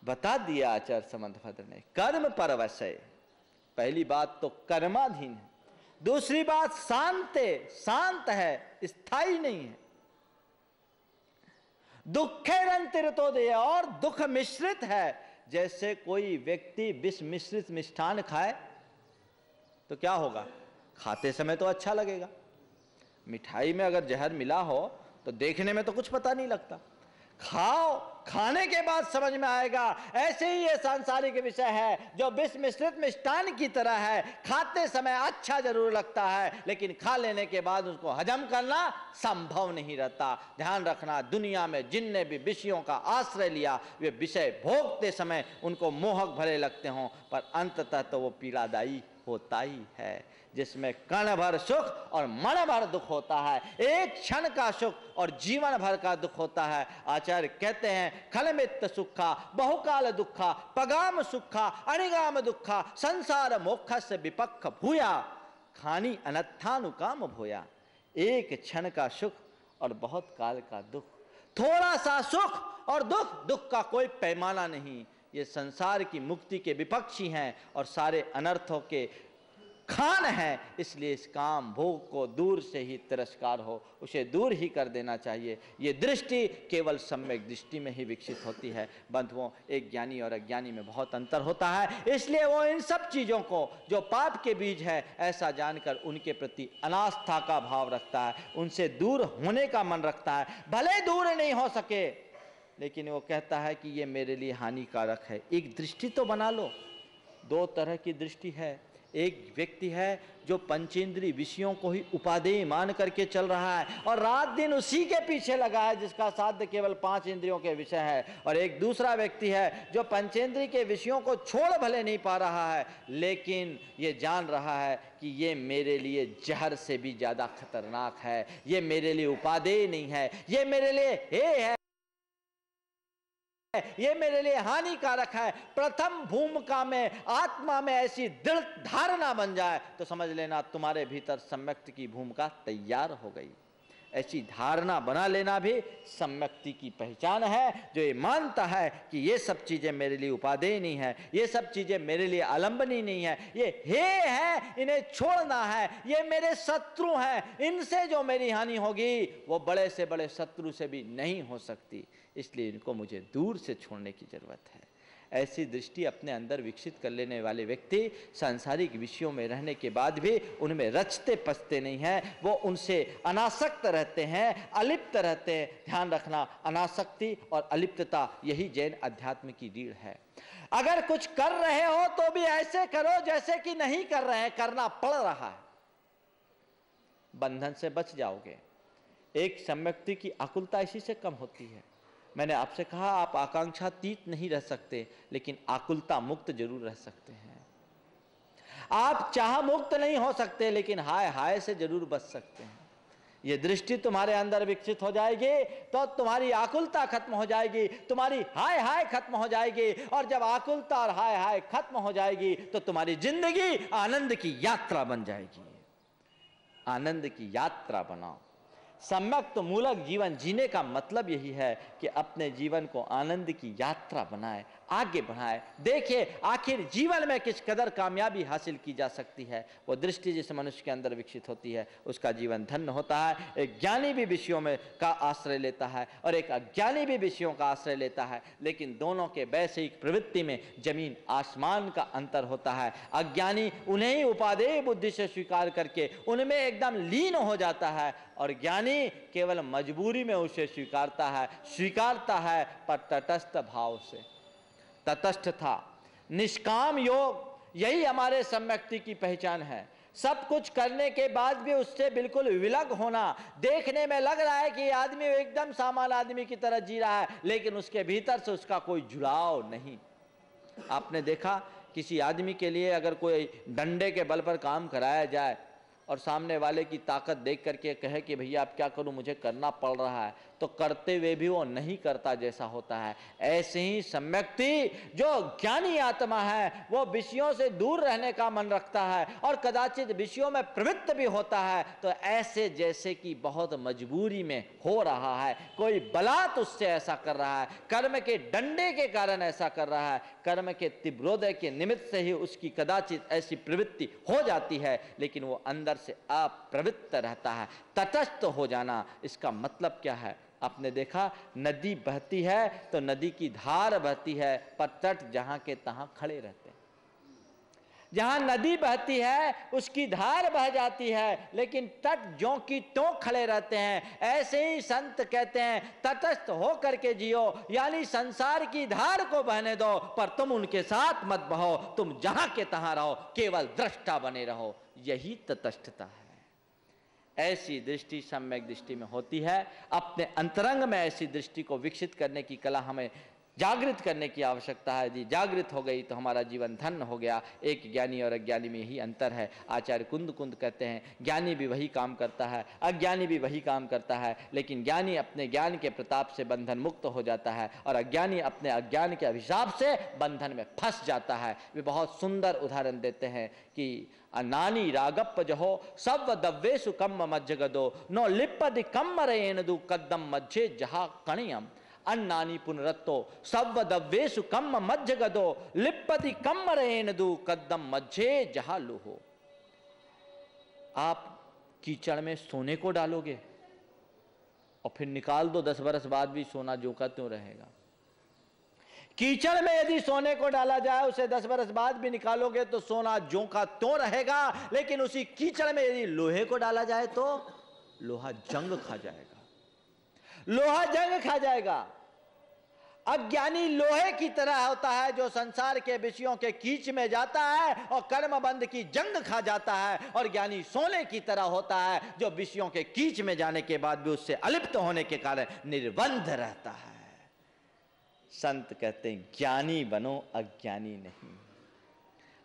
बता दिया आचार्य समंतभद्र ने, कर्म परवशय। पहली बात तो कर्माधीन है, दूसरी बात शांत है, स्थायी नहीं है। दुखे रंतिरतो दे, और दुख मिश्रित है। जैसे कोई व्यक्ति विष मिश्रित मिष्ठान खाए तो क्या होगा? खाते समय तो अच्छा लगेगा, मिठाई में अगर जहर मिला हो तो देखने में तो कुछ पता नहीं लगता, खाओ, खाने के बाद समझ में आएगा। ऐसे ही ये सांसारिक विषय है जो विष मिश्रित मिष्टान की तरह है। खाते समय अच्छा जरूर लगता है, लेकिन खा लेने के बाद उसको हजम करना संभव नहीं रहता। ध्यान रखना, दुनिया में जिनने भी विषयों का आश्रय लिया, वे विषय भोगते समय उनको मोहक भले लगते हों, पर अंततः तो वो पीड़ादायी होता ही है, जिसमें कण भर सुख और मन भर दुख होता है। एक क्षण का सुख और जीवन भर का दुख होता है। आचार्य कहते हैं, खलमित्त सुखा बहुकाल दुखा, पगाम सुखा अणिगाम दुखा, संसार मोक्षस्य विपक्ष भूया, खानी अनत्थानुकाम भूया। एक क्षण का सुख और बहुत काल का दुख, थोड़ा सा सुख और दुख, दुख का कोई पैमाना नहीं। ये संसार की मुक्ति के विपक्षी हैं और सारे अनर्थों के खान है। इसलिए इस काम भोग को दूर से ही तिरस्कार हो, उसे दूर ही कर देना चाहिए। ये दृष्टि केवल सम्यक दृष्टि में ही विकसित होती है। बंधुओं, एक ज्ञानी और अज्ञानी में बहुत अंतर होता है, इसलिए वो इन सब चीज़ों को जो पाप के बीज है ऐसा जानकर उनके प्रति अनास्था का भाव रखता है, उनसे दूर होने का मन रखता है। भले दूर नहीं हो सके, लेकिन वो कहता है कि ये मेरे लिए हानिकारक है। एक दृष्टि तो बना लो। दो तरह की दृष्टि है। एक व्यक्ति है जो पंचेंद्रीय विषयों को ही उपादेय मान करके चल रहा है और रात दिन उसी के पीछे लगा है, जिसका साध्य केवल 5 इंद्रियों के विषय है। और एक दूसरा व्यक्ति है जो पंचेंद्रीय के विषयों को छोड़ भले नहीं पा रहा है, लेकिन ये जान रहा है कि ये मेरे लिए जहर से भी ज़्यादा खतरनाक है, ये मेरे लिए उपादेय नहीं है, ये मेरे लिए हे है, ये मेरे लिए हानिकारक है। प्रथम भूमिका में आत्मा में ऐसी दृढ़ धारणा बन जाए तो समझ लेना तुम्हारे भीतर सम्यक्ति की भूमिका तैयार हो गई। ऐसी धारणा बना लेना भी सम्यक्ति की पहचान है, जो ये मानता है कि ये सब चीजें मेरे लिए उपादेय नहीं है, ये सब चीजें मेरे लिए आलंबनी नहीं है, ये है, इन्हें छोड़ना है, ये मेरे शत्रु हैं, इनसे जो मेरी हानि होगी वो बड़े से बड़े शत्रु से भी नहीं हो सकती, इसलिए इनको मुझे दूर से छोड़ने की जरूरत है। ऐसी दृष्टि अपने अंदर विकसित कर लेने वाले व्यक्ति सांसारिक विषयों में रहने के बाद भी उनमें रचते पचते नहीं हैं, वो उनसे अनासक्त रहते हैं, अलिप्त रहते हैं। ध्यान रखना, अनासक्ति और अलिप्तता यही जैन अध्यात्म की रीढ़ है। अगर कुछ कर रहे हो तो भी ऐसे करो जैसे कि नहीं कर रहे हैं, करना पड़ रहा है, बंधन से बच जाओगे। एक सम्यक्ति की आकुलता इसी से कम होती है। मैंने आपसे कहा, आप आकांक्षातीत नहीं रह सकते, लेकिन आकुलता मुक्त जरूर रह सकते हैं। आप चाह मुक्त नहीं हो सकते, लेकिन हाय हाय से जरूर बच सकते हैं। ये दृष्टि तुम्हारे अंदर विकसित हो जाएगी तो तुम्हारी आकुलता खत्म हो जाएगी, तुम्हारी हाय हाय खत्म हो जाएगी। और जब आकुलता और हाय हाय खत्म हो जाएगी तो तुम्हारी जिंदगी आनंद की यात्रा बन जाएगी। आनंद की यात्रा बनाओ। सम्यक तो मूलक जीवन जीने का मतलब यही है कि अपने जीवन को आनंद की यात्रा बनाए, आगे बढ़ाए, देखे आखिर जीवन में किस कदर कामयाबी हासिल की जा सकती है। वो दृष्टि जिस मनुष्य के अंदर विकसित होती है उसका जीवन धन्य होता है। एक ज्ञानी भी विषयों में का आश्रय लेता है और एक अज्ञानी भी विषयों का आश्रय लेता है, लेकिन दोनों के वैश्विक प्रवृत्ति में जमीन आसमान का अंतर होता है। अज्ञानी उन्हें ही उपादेय बुद्धि से स्वीकार करके उनमें एकदम लीन हो जाता है और ज्ञानी केवल मजबूरी में उसे स्वीकारता है पर तटस्थ भाव से। तटस्थता, निष्काम योग, यही हमारे सम्यक्ति की पहचान है। सब कुछ करने के बाद भी उससे बिल्कुल विलग होना। देखने में लग रहा है कि आदमी एकदम सामान्य आदमी की तरह जी रहा है, लेकिन उसके भीतर से उसका कोई जुड़ाव नहीं। आपने देखा किसी आदमी के लिए अगर कोई डंडे के बल पर काम कराया जाए और सामने वाले की ताकत देख करके कहे कि भैया आप क्या करूं, मुझे करना पड़ रहा है, तो करते हुए भी वो नहीं करता जैसा होता है। ऐसे ही सम्यक्ति जो ज्ञानी आत्मा है वो विषयों से दूर रहने का मन रखता है और कदाचित विषयों में प्रवृत्त भी होता है, तो ऐसे जैसे कि बहुत मजबूरी में हो रहा है, कोई बलात् उससे ऐसा कर रहा है, कर्म के डंडे के कारण ऐसा कर रहा है, कर्म के तीव्रोदय के निमित्त से ही उसकी कदाचित ऐसी प्रवृत्ति हो जाती है, लेकिन वो अंदर से अप्रवृत्त रहता है। तटस्थ हो जाना, इसका मतलब क्या है? आपने देखा नदी बहती है तो नदी की धार बहती है, पर तट जहां के तहां खड़े रहते हैं। जहां नदी बहती है उसकी धार बह जाती है, लेकिन तट ज्यों की त्यों खड़े रहते हैं। ऐसे ही संत कहते हैं तटस्थ हो करके जियो, यानी संसार की धार को बहने दो पर तुम उनके साथ मत बहो, तुम जहां के तहां रहो, केवल दृष्टा बने रहो। यही तटस्थता है। ऐसी दृष्टि सम्यक दृष्टि में होती है। अपने अंतरंग में ऐसी दृष्टि को विकसित करने की कला हमें जागृत करने की आवश्यकता है। यदि जागृत हो गई तो हमारा जीवन धन्य हो गया। एक ज्ञानी और अज्ञानी में यही अंतर है। आचार्य कुंद कहते हैं ज्ञानी भी वही काम करता है, अज्ञानी भी वही काम करता है, लेकिन ज्ञानी अपने ज्ञान के प्रताप से बंधन मुक्त हो जाता है और अज्ञानी अपने अज्ञान के अभिशाप से बंधन में फंस जाता है। वे बहुत सुंदर उदाहरण देते हैं कि नानी रागप्प जहो सव दव्वेसु कम्म मज्जगदो नो लिप्पदि कम्मरेनदु कद्दम मज्जे जहा कणियम अन्नानी पुनरत्तो सव दव्वेसु कम्म मज्जगदो लिप्पदि कम्मरेनदु कद्दम मज्जे जहा लुहो। आप कीचड़ में सोने को डालोगे और फिर निकाल दो, 10 बरस बाद भी सोना ज्यों का त्यों रहेगा। कीचड़ में यदि सोने को डाला जाए, उसे 10 बरस बाद भी निकालोगे तो सोना ज्यों का त्यों रहेगा, लेकिन उसी कीचड़ में यदि लोहे को डाला जाए तो लोहा जंग खा जाएगा, लोहा जंग खा जाएगा। अज्ञानी लोहे की तरह होता है जो संसार के विषयों के कीच में जाता है और कर्मबंध की जंग खा जाता है, और ज्ञानी सोने की तरह होता है जो विषयों के कीच में जाने के बाद भी उससे अलिप्त होने के कारण निर्बंध रहता है। संत कहते हैं ज्ञानी बनो, अज्ञानी नहीं।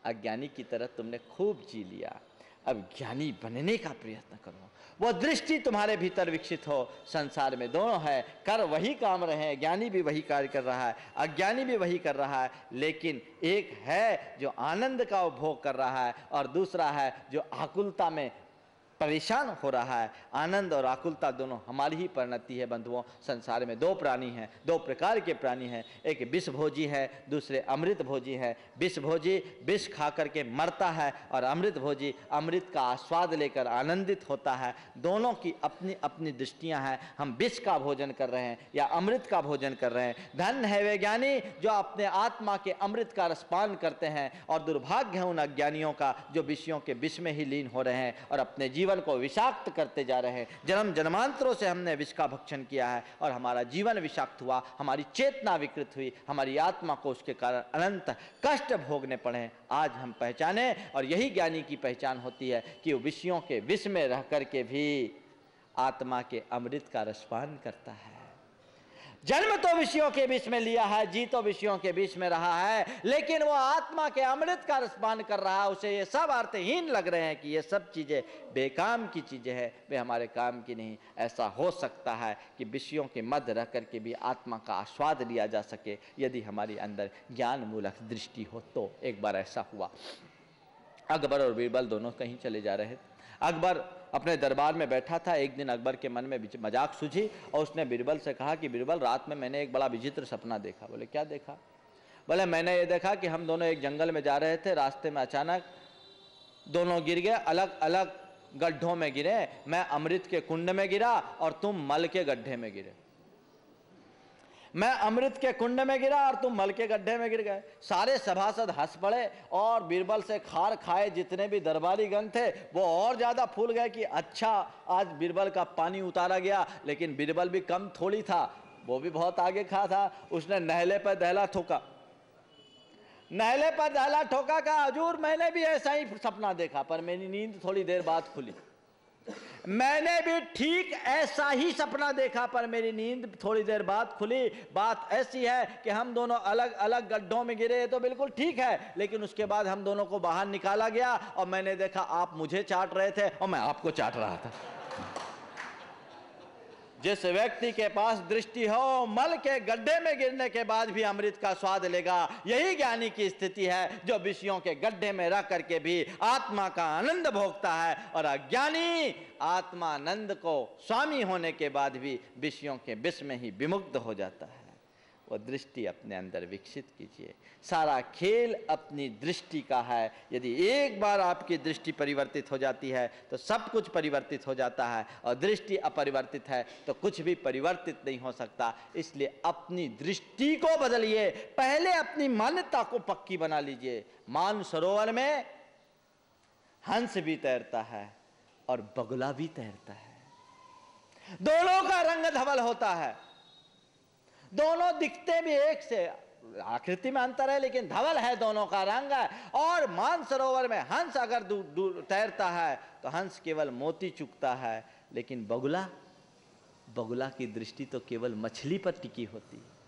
अज्ञानी की तरह तुमने खूब जी लिया, अब ज्ञानी बनने का प्रयत्न करो। वो दृष्टि तुम्हारे भीतर विकसित हो। संसार में दोनों है, कर वही काम रहे हैं, ज्ञानी भी वही कार्य कर रहा है, अज्ञानी भी वही कर रहा है, लेकिन एक है जो आनंद का उपभोग कर रहा है और दूसरा है जो आकुलता में परेशान हो रहा है। आनंद और आकुलता दोनों हमारी ही परिणति है बंधुओं। संसार में दो प्राणी हैं, दो प्रकार के प्राणी हैं, एक विष भोजी है, दूसरे अमृत भोजी है। विष भोजी विष खा करके मरता है और अमृत भोजी अमृत का आस्वाद लेकर आनंदित होता है। दोनों की अपनी अपनी दृष्टियां हैं। हम विष का भोजन कर रहे हैं या अमृत का भोजन कर रहे हैं। धन्य है वे ज्ञानी जो अपने आत्मा के अमृत का रसपान करते हैं, और दुर्भाग्य है उन अज्ञानियों का जो विषयों के विष में ही लीन हो रहे हैं और अपने जीवन को विषाक्त करते जा रहे हैं। जन्म जन्मांतरों से हमने विष का भक्षण किया है और हमारा जीवन विषाक्त हुआ, हमारी चेतना विकृत हुई, हमारी आत्मा को उसके कारण अनंत कष्ट भोगने पड़े। आज हम पहचाने, और यही ज्ञानी की पहचान होती है कि वो विषयों के विष में रह करके भी आत्मा के अमृत का रसपान करता है। जन्म तो विषयों के बीच में लिया है, जी तो विषयों के बीच में रहा है, लेकिन वो आत्मा के अमृत का रसपान कर रहा है। उसे ये सब अर्थहीन लग रहे हैं कि ये सब चीजें बेकाम की चीजें हैं, वे हमारे काम की नहीं। ऐसा हो सकता है कि विषयों के मध्य रह करके भी आत्मा का आस्वाद लिया जा सके, यदि हमारी अंदर ज्ञान मूलक दृष्टि हो तो। एक बार ऐसा हुआ, अकबर और बीरबल दोनों कहीं चले जा रहे थे। अकबर अपने दरबार में बैठा था। एक दिन अकबर के मन में मजाक सूझी और उसने बीरबल से कहा कि बीरबल, रात में मैंने एक बड़ा विचित्र सपना देखा। बोले क्या देखा? बोले मैंने ये देखा कि हम दोनों एक जंगल में जा रहे थे, रास्ते में अचानक दोनों गिर गए, अलग अलग गड्ढों में गिरे। मैं अमृत के कुंड में गिरा और तुम मल के गड्ढे में गिरे। मैं अमृत के कुंड में गिरा और तुम मल के गड्ढे में गिर गए। सारे सभासद हंस पड़े और बीरबल से खार खाए जितने भी दरबारी गण थे वो और ज्यादा फूल गए कि अच्छा आज बीरबल का पानी उतारा गया। लेकिन बीरबल भी कम थोड़ी था, वो भी बहुत आगे खा था। उसने नहले पर दहला ठोका, नहले पर दहला ठोका, कहा हजूर मैंने भी ऐसा ही सपना देखा, पर मेरी नींद थोड़ी देर बाद खुली। मैंने भी ठीक ऐसा ही सपना देखा, पर मेरी नींद थोड़ी देर बाद खुली। बात ऐसी है कि हम दोनों अलग अलग गड्ढों में गिरे तो बिल्कुल ठीक है, लेकिन उसके बाद हम दोनों को बाहर निकाला गया और मैंने देखा आप मुझे चाट रहे थे और मैं आपको चाट रहा था। जिस व्यक्ति के पास दृष्टि हो, मल के गड्ढे में गिरने के बाद भी अमृत का स्वाद लेगा। यही ज्ञानी की स्थिति है, जो विषयों के गड्ढे में रह करके भी आत्मा का आनंद भोगता है। और अज्ञानी आत्मानंद को स्वामी होने के बाद भी विषयों के विष में ही विमुक्त हो जाता है। वो दृष्टि अपने अंदर विकसित कीजिए। सारा खेल अपनी दृष्टि का है। यदि एक बार आपकी दृष्टि परिवर्तित हो जाती है तो सब कुछ परिवर्तित हो जाता है, और दृष्टि अपरिवर्तित है तो कुछ भी परिवर्तित नहीं हो सकता। इसलिए अपनी दृष्टि को बदलिए, पहले अपनी मान्यता को पक्की बना लीजिए। मानसरोवर में हंस भी तैरता है और बगुला भी तैरता है। दोनों का रंग धवल होता है, दोनों दिखते भी एक से, आकृति में अंतर है लेकिन धवल है दोनों का रंग। और मानसरोवर में हंस अगर दूर तैरता है तो हंस केवल मोती चुगता है, लेकिन बगुला की दृष्टि तो केवल मछली पर टिकी होती है।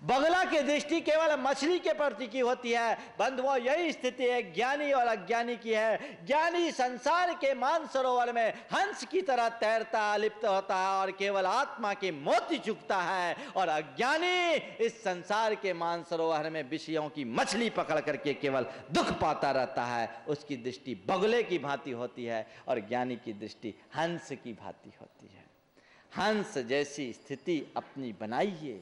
बगुला की दृष्टि केवल मछली के पर टिकी होती है। बंधुओं, यही स्थिति है ज्ञानी और अज्ञानी की है। ज्ञानी संसार के मानसरोवर में हंस की तरह तैरता लिप्त होता है और केवल आत्मा के मोती चुगता है, और अज्ञानी इस संसार के मानसरोवर में विषयों की मछली पकड़ करके केवल दुख पाता रहता है। उसकी दृष्टि बगुले की भांति होती है और ज्ञानी की दृष्टि हंस की भांति होती है। हंस जैसी स्थिति अपनी बनाइए,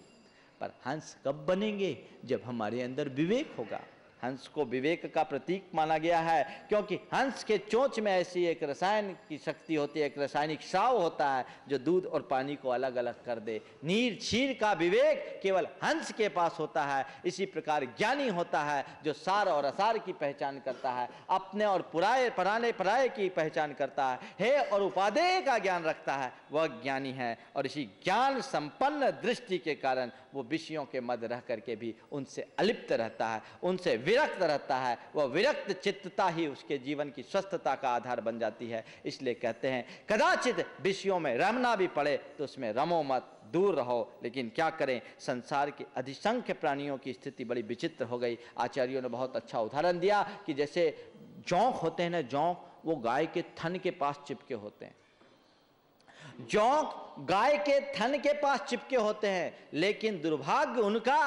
पर हंस कब बनेंगे? जब हमारे अंदर विवेक होगा। हंस को विवेक का प्रतीक माना गया है, क्योंकि हंस के चोंच में ऐसी एक रसायन की शक्ति होती है, एक रासायनिक स्राव होता है जो दूध और पानी को अलग अलग कर दे। नीर क्षीर का विवेक केवल हंस के पास होता है। इसी प्रकार ज्ञानी होता है जो सार और असार की पहचान करता है, अपने और पुराने पराये की पहचान करता है, हे और उपादेय का ज्ञान रखता है, वह ज्ञानी है। और इसी ज्ञान संपन्न दृष्टि के कारण वो विषयों के मध्य रह करके भी उनसे अलिप्त रहता है, उनसे विरक्त रहता है। वह विरक्त चित्तता ही उसके जीवन की स्वस्थता का आधार बन जाती है। इसलिए कहते हैं कदाचित विषयों में रमना भी पड़े तो उसमें रमो मत, दूर रहो। लेकिन क्या करें, संसार के अधिसंख्य प्राणियों की स्थिति बड़ी विचित्र हो गई। आचार्यों ने बहुत अच्छा उदाहरण दिया कि जैसे जोंक होते हैं ना, जोंक वो गाय के थन के पास चिपके होते हैं। जोंक गाय के थन के पास चिपके होते हैं, लेकिन दुर्भाग्य उनका,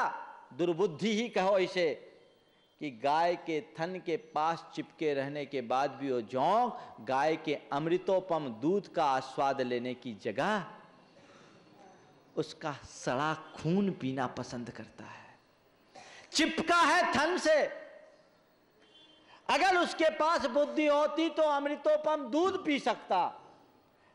दुर्बुद्धि ही कहो इसे, कि गाय के थन के पास चिपके रहने के बाद भी वो जोंक गाय के अमृतोपम दूध का आस्वाद लेने की जगह उसका सड़ा खून पीना पसंद करता है। चिपका है थन से। अगर उसके पास बुद्धि होती तो अमृतोपम दूध पी सकता,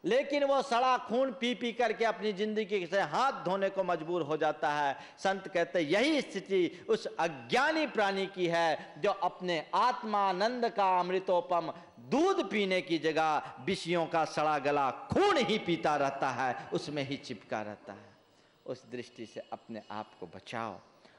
लेकिन वो सड़ा खून पी पी करके अपनी जिंदगी से हाथ धोने को मजबूर हो जाता है। संत कहते हैं यही स्थिति उस अज्ञानी प्राणी की है जो अपने आत्मानंद का अमृतोपम दूध पीने की जगह विषयों का सड़ा गला खून ही पीता रहता है, उसमें ही चिपका रहता है। उस दृष्टि से अपने आप को बचाओ,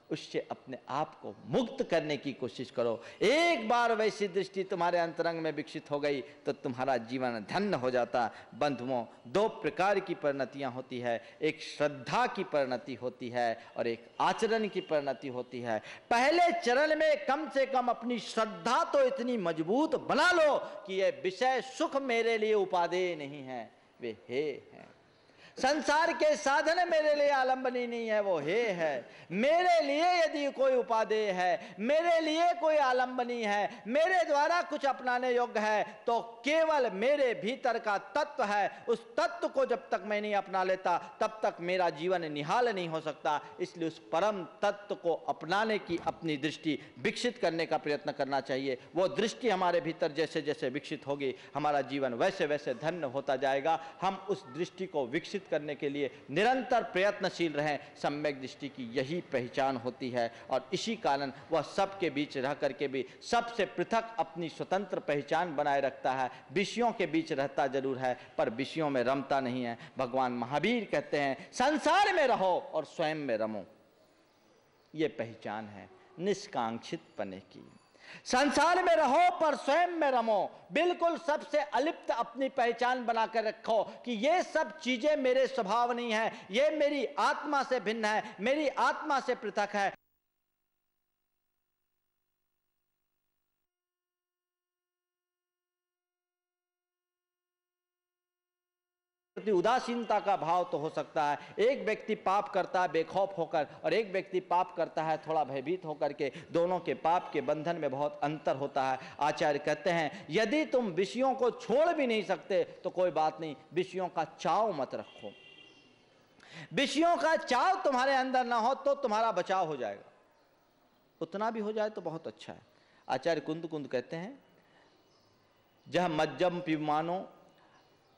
उससे अपने आप को मुक्त करने की कोशिश करो। एक बार वैसी दृष्टि तुम्हारे अंतरंग में विकसित हो गई तो तुम्हारा जीवन धन्य हो जाता। बंधुओं, दो प्रकार की परिणतियां होती है, एक श्रद्धा की परिणति होती है और एक आचरण की परिणति होती है। पहले चरण में कम से कम अपनी श्रद्धा तो इतनी मजबूत बना लो कि ये विषय सुख मेरे लिए उपादेय नहीं है, वे हे हैं। संसार के साधन मेरे लिए आलंबनी नहीं है, वो हे है। मेरे लिए यदि कोई उपादेय है, मेरे लिए कोई आलंबनी है, मेरे द्वारा कुछ अपनाने योग्य है, तो केवल मेरे भीतर का तत्व है। उस तत्व को जब तक मैं नहीं अपना लेता तब तक मेरा जीवन निहाल नहीं हो सकता। इसलिए उस परम तत्व को अपनाने की अपनी दृष्टि विकसित करने का प्रयत्न करना चाहिए। वो दृष्टि हमारे भीतर जैसे जैसे विकसित होगी, हमारा जीवन वैसे वैसे धन्य होता जाएगा। हम उस दृष्टि को विकसित करने के लिए निरंतर प्रयत्नशील रहें। सम्यक दृष्टि की यही पहचान होती है और इसी कारण वह सबके बीच रह करके भी सबसे पृथक अपनी स्वतंत्र पहचान बनाए रखता है। विषयों के बीच रहता जरूर है पर विषयों में रमता नहीं है। भगवान महावीर कहते हैं, संसार में रहो और स्वयं में रमो। यह पहचान है निष्कांक्षित पने की। संसार में रहो पर स्वयं में रमो। बिल्कुल सबसे अलिप्त अपनी पहचान बनाकर रखो कि ये सब चीजें मेरे स्वभाव नहीं है, ये मेरी आत्मा से भिन्न है, मेरी आत्मा से पृथक है। उदासीनता का भाव तो हो सकता है। एक व्यक्ति पाप करता है बेखौफ होकर और एक व्यक्ति पाप करता है थोड़ा भयभीत होकर के। दोनों के पाप के बंधन में बहुत अंतर होता है। आचार्य कहते हैं, यदि तुम विषयों को छोड़ भी नहीं सकते तो कोई बात नहीं, विषयों का चाव मत रखो। विषयों का चाव तुम्हारे अंदर ना हो तो तुम्हारा बचाव हो जाएगा। उतना भी हो जाए तो बहुत अच्छा है। आचार्य कुंद कुंद कहते हैं, जह मज्जम पिमानो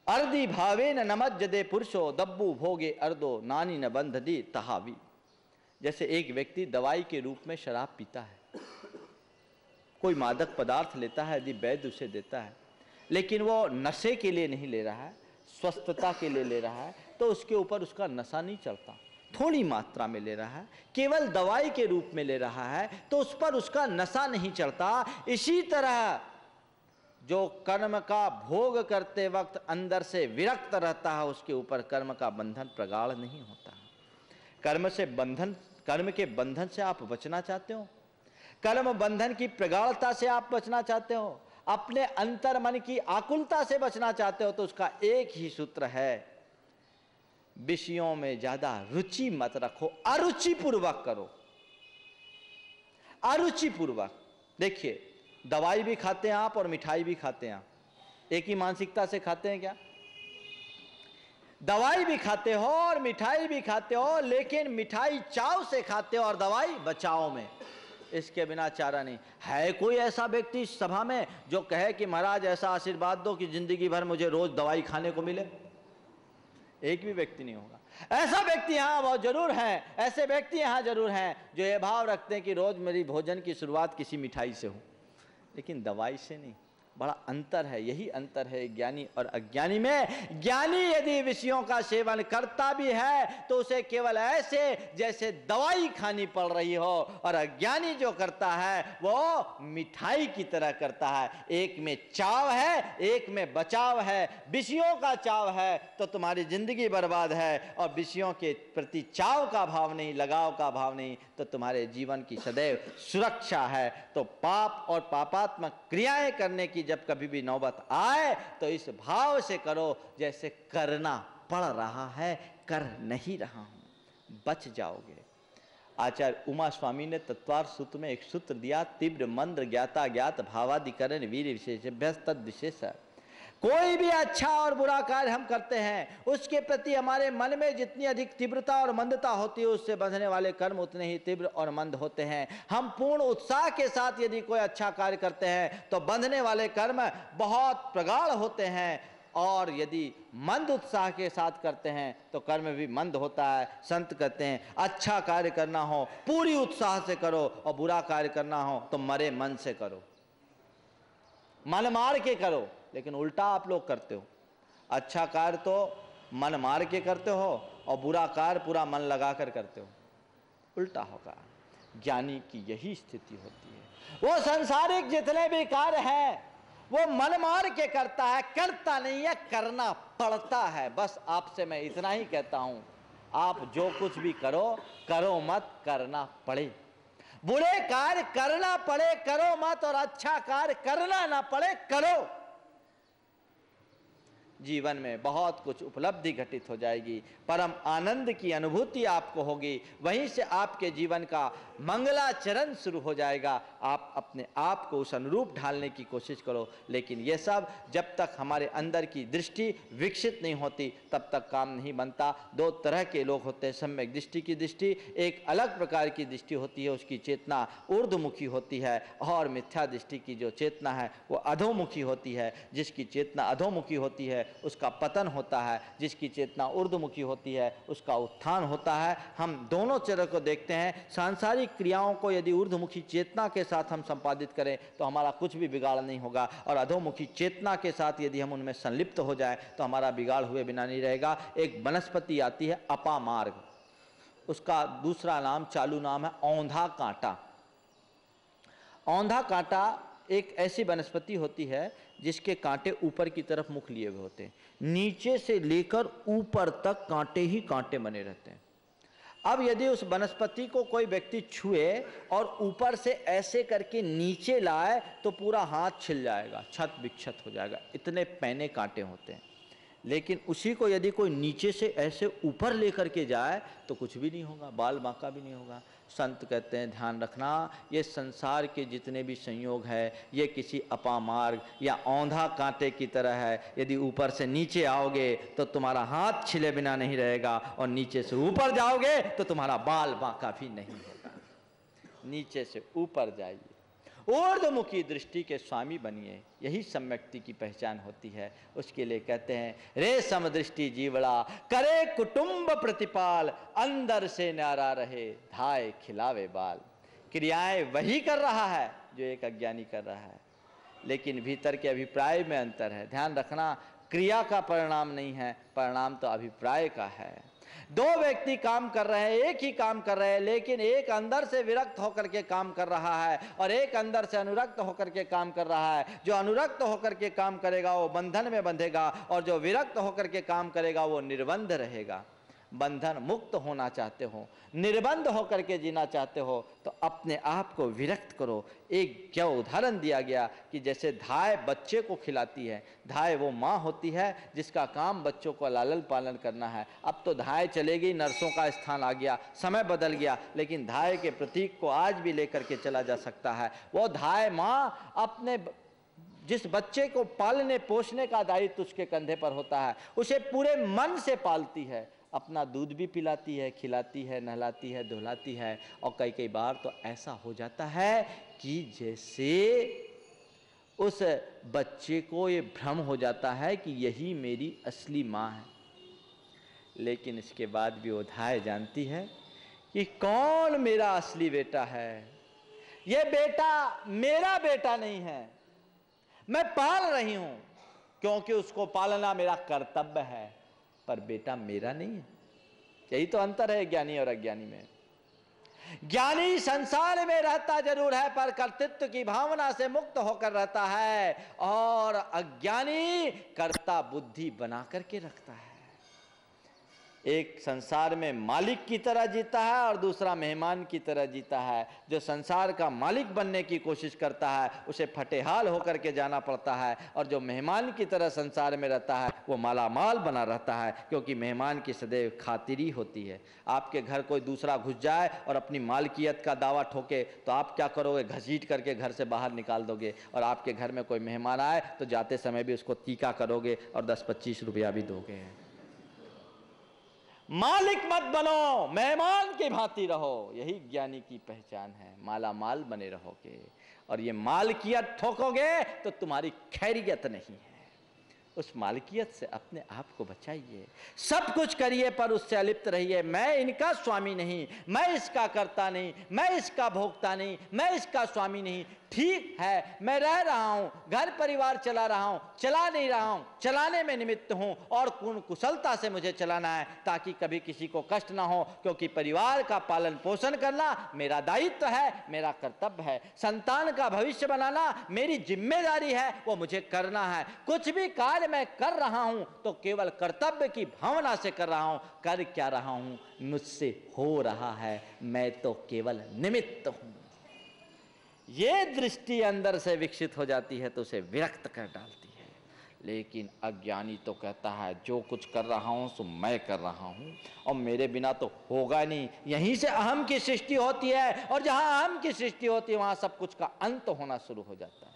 अर्धि भावे न नमज्जदे पुरुषो दब्बू भोगे अर्दो नानी न बंध दी तहावी। जैसे एक व्यक्ति दवाई के रूप में शराब पीता है, कोई मादक पदार्थ लेता है, यदि वैद्य उसे देता है, लेकिन वो नशे के लिए नहीं ले रहा है, स्वस्थता के लिए ले रहा है, तो उसके ऊपर उसका नशा नहीं चढ़ता। थोड़ी मात्रा में ले रहा है, केवल दवाई के रूप में ले रहा है, तो उस पर उसका नशा नहीं चढ़ता। इसी तरह जो कर्म का भोग करते वक्त अंदर से विरक्त रहता है, उसके ऊपर कर्म का बंधन प्रगाढ़ नहीं होता। कर्म के बंधन से आप बचना चाहते हो, कर्म बंधन की प्रगाढ़ता से आप बचना चाहते हो, अपने अंतर मन की आकुलता से बचना चाहते हो, तो उसका एक ही सूत्र है, विषयों में ज्यादा रुचि मत रखो, अरुचिपूर्वक करो। अरुचिपूर्वक। देखिए, दवाई भी खाते हैं आप और मिठाई भी खाते हैं आप, एक ही मानसिकता से खाते हैं क्या? दवाई भी खाते हो और मिठाई भी खाते हो, लेकिन मिठाई चाव से खाते हो और दवाई बचाव में। इसके बिना चारा नहीं है। कोई ऐसा व्यक्ति इस सभा में जो कहे कि महाराज ऐसा आशीर्वाद दो कि जिंदगी भर मुझे रोज दवाई खाने को मिले? एक भी व्यक्ति नहीं होगा। ऐसा व्यक्ति यहाँ बहुत जरूर हैं, ऐसे व्यक्ति यहाँ जरूर हैं जो ये भाव रखते हैं कि रोज मेरी भोजन की शुरुआत किसी मिठाई से हो, लेकिन दवाई से नहीं। बड़ा अंतर है। यही अंतर है ज्ञानी और अज्ञानी में। ज्ञानी यदि विषयों का सेवन करता भी है तो उसे केवल ऐसे जैसे दवाई खानी पड़ रही हो, और अज्ञानी जो करता है वो मिठाई की तरह करता है। एक में चाव है, एक में बचाव है। विषयों का चाव है तो तुम्हारी जिंदगी बर्बाद है, और विषयों के प्रति चाव का भाव नहीं, लगाव का भाव नहीं, तो तुम्हारे जीवन की सदैव सुरक्षा है। तो पाप और पापात्मक क्रियाएं करने की जब कभी भी नौबत आए तो इस भाव से करो जैसे करना पड़ रहा है, कर नहीं रहा हूं, बच जाओगे। आचार्य उमा स्वामी ने तत्वार सूत्र में एक सूत्र दिया, तीव्र मंद्र ज्ञाता ज्ञात भावाधिकरण वीर विशेष तद विशेष। कोई भी अच्छा और बुरा कार्य हम करते हैं, उसके प्रति हमारे मन में जितनी अधिक तीव्रता और मंदता होती है, उससे बंधने वाले कर्म उतने ही तीव्र और मंद होते हैं। हम पूर्ण उत्साह के साथ यदि कोई अच्छा कार्य करते हैं तो बंधने वाले कर्म बहुत प्रगाढ़ होते हैं, और यदि मंद उत्साह के साथ करते हैं तो कर्म भी मंद होता है। संत कहते हैं, अच्छा कार्य करना हो पूरी उत्साह से करो, और बुरा कार्य करना हो तो मरे मन से करो, मन मार के करो। लेकिन उल्टा आप लोग करते हो, अच्छा कार्य तो मन मार के करते हो और बुरा कार्य पूरा मन लगा कर करते हो, उल्टा होगा। ज्ञानी की यही स्थिति होती है। वो सांसारिक जितने भी कार्य हैं वो मन मार के करता है, करता नहीं है, करना पड़ता है। बस आपसे मैं इतना ही कहता हूं, आप जो कुछ भी करो, करो मत, करना पड़े। बुरे कार्य करना पड़े करो मत, और अच्छा कार्य करना ना पड़े करो। जीवन में बहुत कुछ उपलब्धि घटित हो जाएगी, परम आनंद की अनुभूति आपको होगी। वहीं से आपके जीवन का मंगलाचरण शुरू हो जाएगा। आप अपने आप को उस अनुरूप ढालने की कोशिश करो, लेकिन ये सब जब तक हमारे अंदर की दृष्टि विकसित नहीं होती तब तक काम नहीं बनता। दो तरह के लोग होते हैं, सम्यक दृष्टि की दृष्टि एक अलग प्रकार की दृष्टि होती है, उसकी चेतना ऊर्ध्वमुखी होती है, और मिथ्या दृष्टि की जो चेतना है वो अधोमुखी होती है। जिसकी चेतना अधोमुखी होती है उसका पतन होता है, जिसकी चेतना ऊर्ध्वमुखी होती है उसका उत्थान होता है। हम दोनों चरण को देखते हैं। सांसारिक क्रियाओं को यदि ऊर्ध्वमुखी चेतना के साथ हम संपादित करें तो हमारा कुछ भी बिगाड़ नहीं होगा, और अधोमुखी चेतना के साथ यदि हम उनमें संलिप्त हो जाए तो हमारा बिगाड़ हुए बिना नहीं रहेगा। एक वनस्पति आती है अपामार्ग, उसका दूसरा नाम, चालू नाम है औंधा कांटा। औंधा कांटा एक ऐसी वनस्पति होती है जिसके कांटे ऊपर की तरफ मुख लिए हुए होते हैं, नीचे से लेकर ऊपर तक कांटे ही कांटे बने रहते हैं। अब यदि उस वनस्पति को कोई व्यक्ति छुए और ऊपर से ऐसे करके नीचे लाए तो पूरा हाथ छिल जाएगा, छत विक्षत हो जाएगा, इतने पैने कांटे होते हैं। लेकिन उसी को यदि कोई नीचे से ऐसे ऊपर लेकर के जाए तो कुछ भी नहीं होगा, बाल बांका भी नहीं होगा। संत कहते हैं ध्यान रखना, ये संसार के जितने भी संयोग है ये किसी अपामार्ग या औंधा कांटे की तरह है। यदि ऊपर से नीचे आओगे तो तुम्हारा हाथ छिले बिना नहीं रहेगा, और नीचे से ऊपर जाओगे तो तुम्हारा बाल बांका भी नहीं होगा। नीचे से ऊपर जाइए, ऊर्ध्वमुखी दृष्टि के स्वामी बनिए, यही सम्यक्ति की पहचान होती है। उसके लिए कहते हैं रे समदृष्टि जीवड़ा करे कुटुंब प्रतिपाल, अंदर से न्यारा रहे धाय खिलावे बाल। क्रियाएं वही कर रहा है जो एक अज्ञानी कर रहा है, लेकिन भीतर के अभिप्राय में अंतर है। ध्यान रखना, क्रिया का परिणाम नहीं है, परिणाम तो अभिप्राय का है। दो व्यक्ति काम कर रहे हैं, एक ही काम कर रहे हैं, लेकिन एक अंदर से विरक्त होकर के काम कर रहा है और एक अंदर से अनुरक्त होकर के काम कर रहा है। जो अनुरक्त होकर के काम करेगा वो बंधन में बंधेगा, और जो विरक्त होकर के काम करेगा वो निर्बंध रहेगा। बंधन मुक्त होना चाहते हो, निर्बंध होकर के जीना चाहते हो तो अपने आप को विरक्त करो। एक क्या उदाहरण दिया गया कि जैसे धाय बच्चे को खिलाती है, धाय वो माँ होती है जिसका काम बच्चों को लालन पालन करना है। अब तो धाय चले गई, नर्सों का स्थान आ गया, समय बदल गया, लेकिन धाय के प्रतीक को आज भी लेकर के चला जा सकता है। वो धाय माँ अपने जिस बच्चे को पालने पोषने का दायित्व उसके कंधे पर होता है, उसे पूरे मन से पालती है, अपना दूध भी पिलाती है, खिलाती है, नहलाती है, धुलाती है। और कई कई बार तो ऐसा हो जाता है कि जैसे उस बच्चे को ये भ्रम हो जाता है कि यही मेरी असली माँ है। लेकिन इसके बाद भी वो धाय जानती है कि कौन मेरा असली बेटा है। ये बेटा मेरा बेटा नहीं है, मैं पाल रही हूं क्योंकि उसको पालना मेरा कर्तव्य है, पर बेटा मेरा नहीं है। यही तो अंतर है ज्ञानी और अज्ञानी में। ज्ञानी संसार में रहता जरूर है पर कर्तृत्व की भावना से मुक्त होकर रहता है, और अज्ञानी कर्ता बुद्धि बना करके रखता है। एक संसार में मालिक की तरह जीता है और दूसरा मेहमान की तरह जीता है। जो संसार का मालिक बनने की कोशिश करता है उसे फटेहाल होकर के जाना पड़ता है, और जो मेहमान की तरह संसार में रहता है वो मालामाल बना रहता है, क्योंकि मेहमान की सदैव खातिरी होती है। आपके घर कोई दूसरा घुस जाए और अपनी मालकियत का दावा ठोके तो आप क्या करोगे? घसीट करके घर से बाहर निकाल दोगे। और आपके घर में कोई मेहमान आए तो जाते समय भी उसको तीखा करोगे और 10-25 रुपया भी दोगे। मालिक मत बनो, मेहमान की भांति रहो, यही ज्ञानी की पहचान है। माला माल बने रहोगे और ये मालकियत ठोकोगे तो तुम्हारी खैरियत नहीं है। उस मालिकियत से अपने आप को बचाइए। सब कुछ करिए पर उससे अलिप्त रहिए। मैं इनका स्वामी नहीं, मैं इसका कर्ता नहीं, मैं इसका भोक्ता नहीं, मैं इसका स्वामी नहीं। ठीक है, मैं रह रहा हूं, घर परिवार चला रहा हूं, चला नहीं रहा हूं, चलाने में निमित्त हूं और कुशलता से मुझे चलाना है ताकि कभी किसी को कष्ट ना हो, क्योंकि परिवार का पालन पोषण करना मेरा दायित्व है, मेरा कर्तव्य है। संतान का भविष्य बनाना मेरी जिम्मेदारी है, वो मुझे करना है। कुछ भी कार्य मैं कर रहा हूं तो केवल कर्तव्य की भावना से कर रहा हूं। कर क्या रहा हूं, मुझसे हो रहा है, मैं तो केवल निमित्त हूं। ये दृष्टि अंदर से विकसित हो जाती है तो उसे विरक्त कर डालती है। लेकिन अज्ञानी तो कहता है जो कुछ कर रहा हूं सो मैं कर रहा हूं और मेरे बिना तो होगा नहीं। यहीं से अहम की सृष्टि होती है और जहां अहम की सृष्टि होती है वहां सब कुछ का अंत होना शुरू हो जाता है,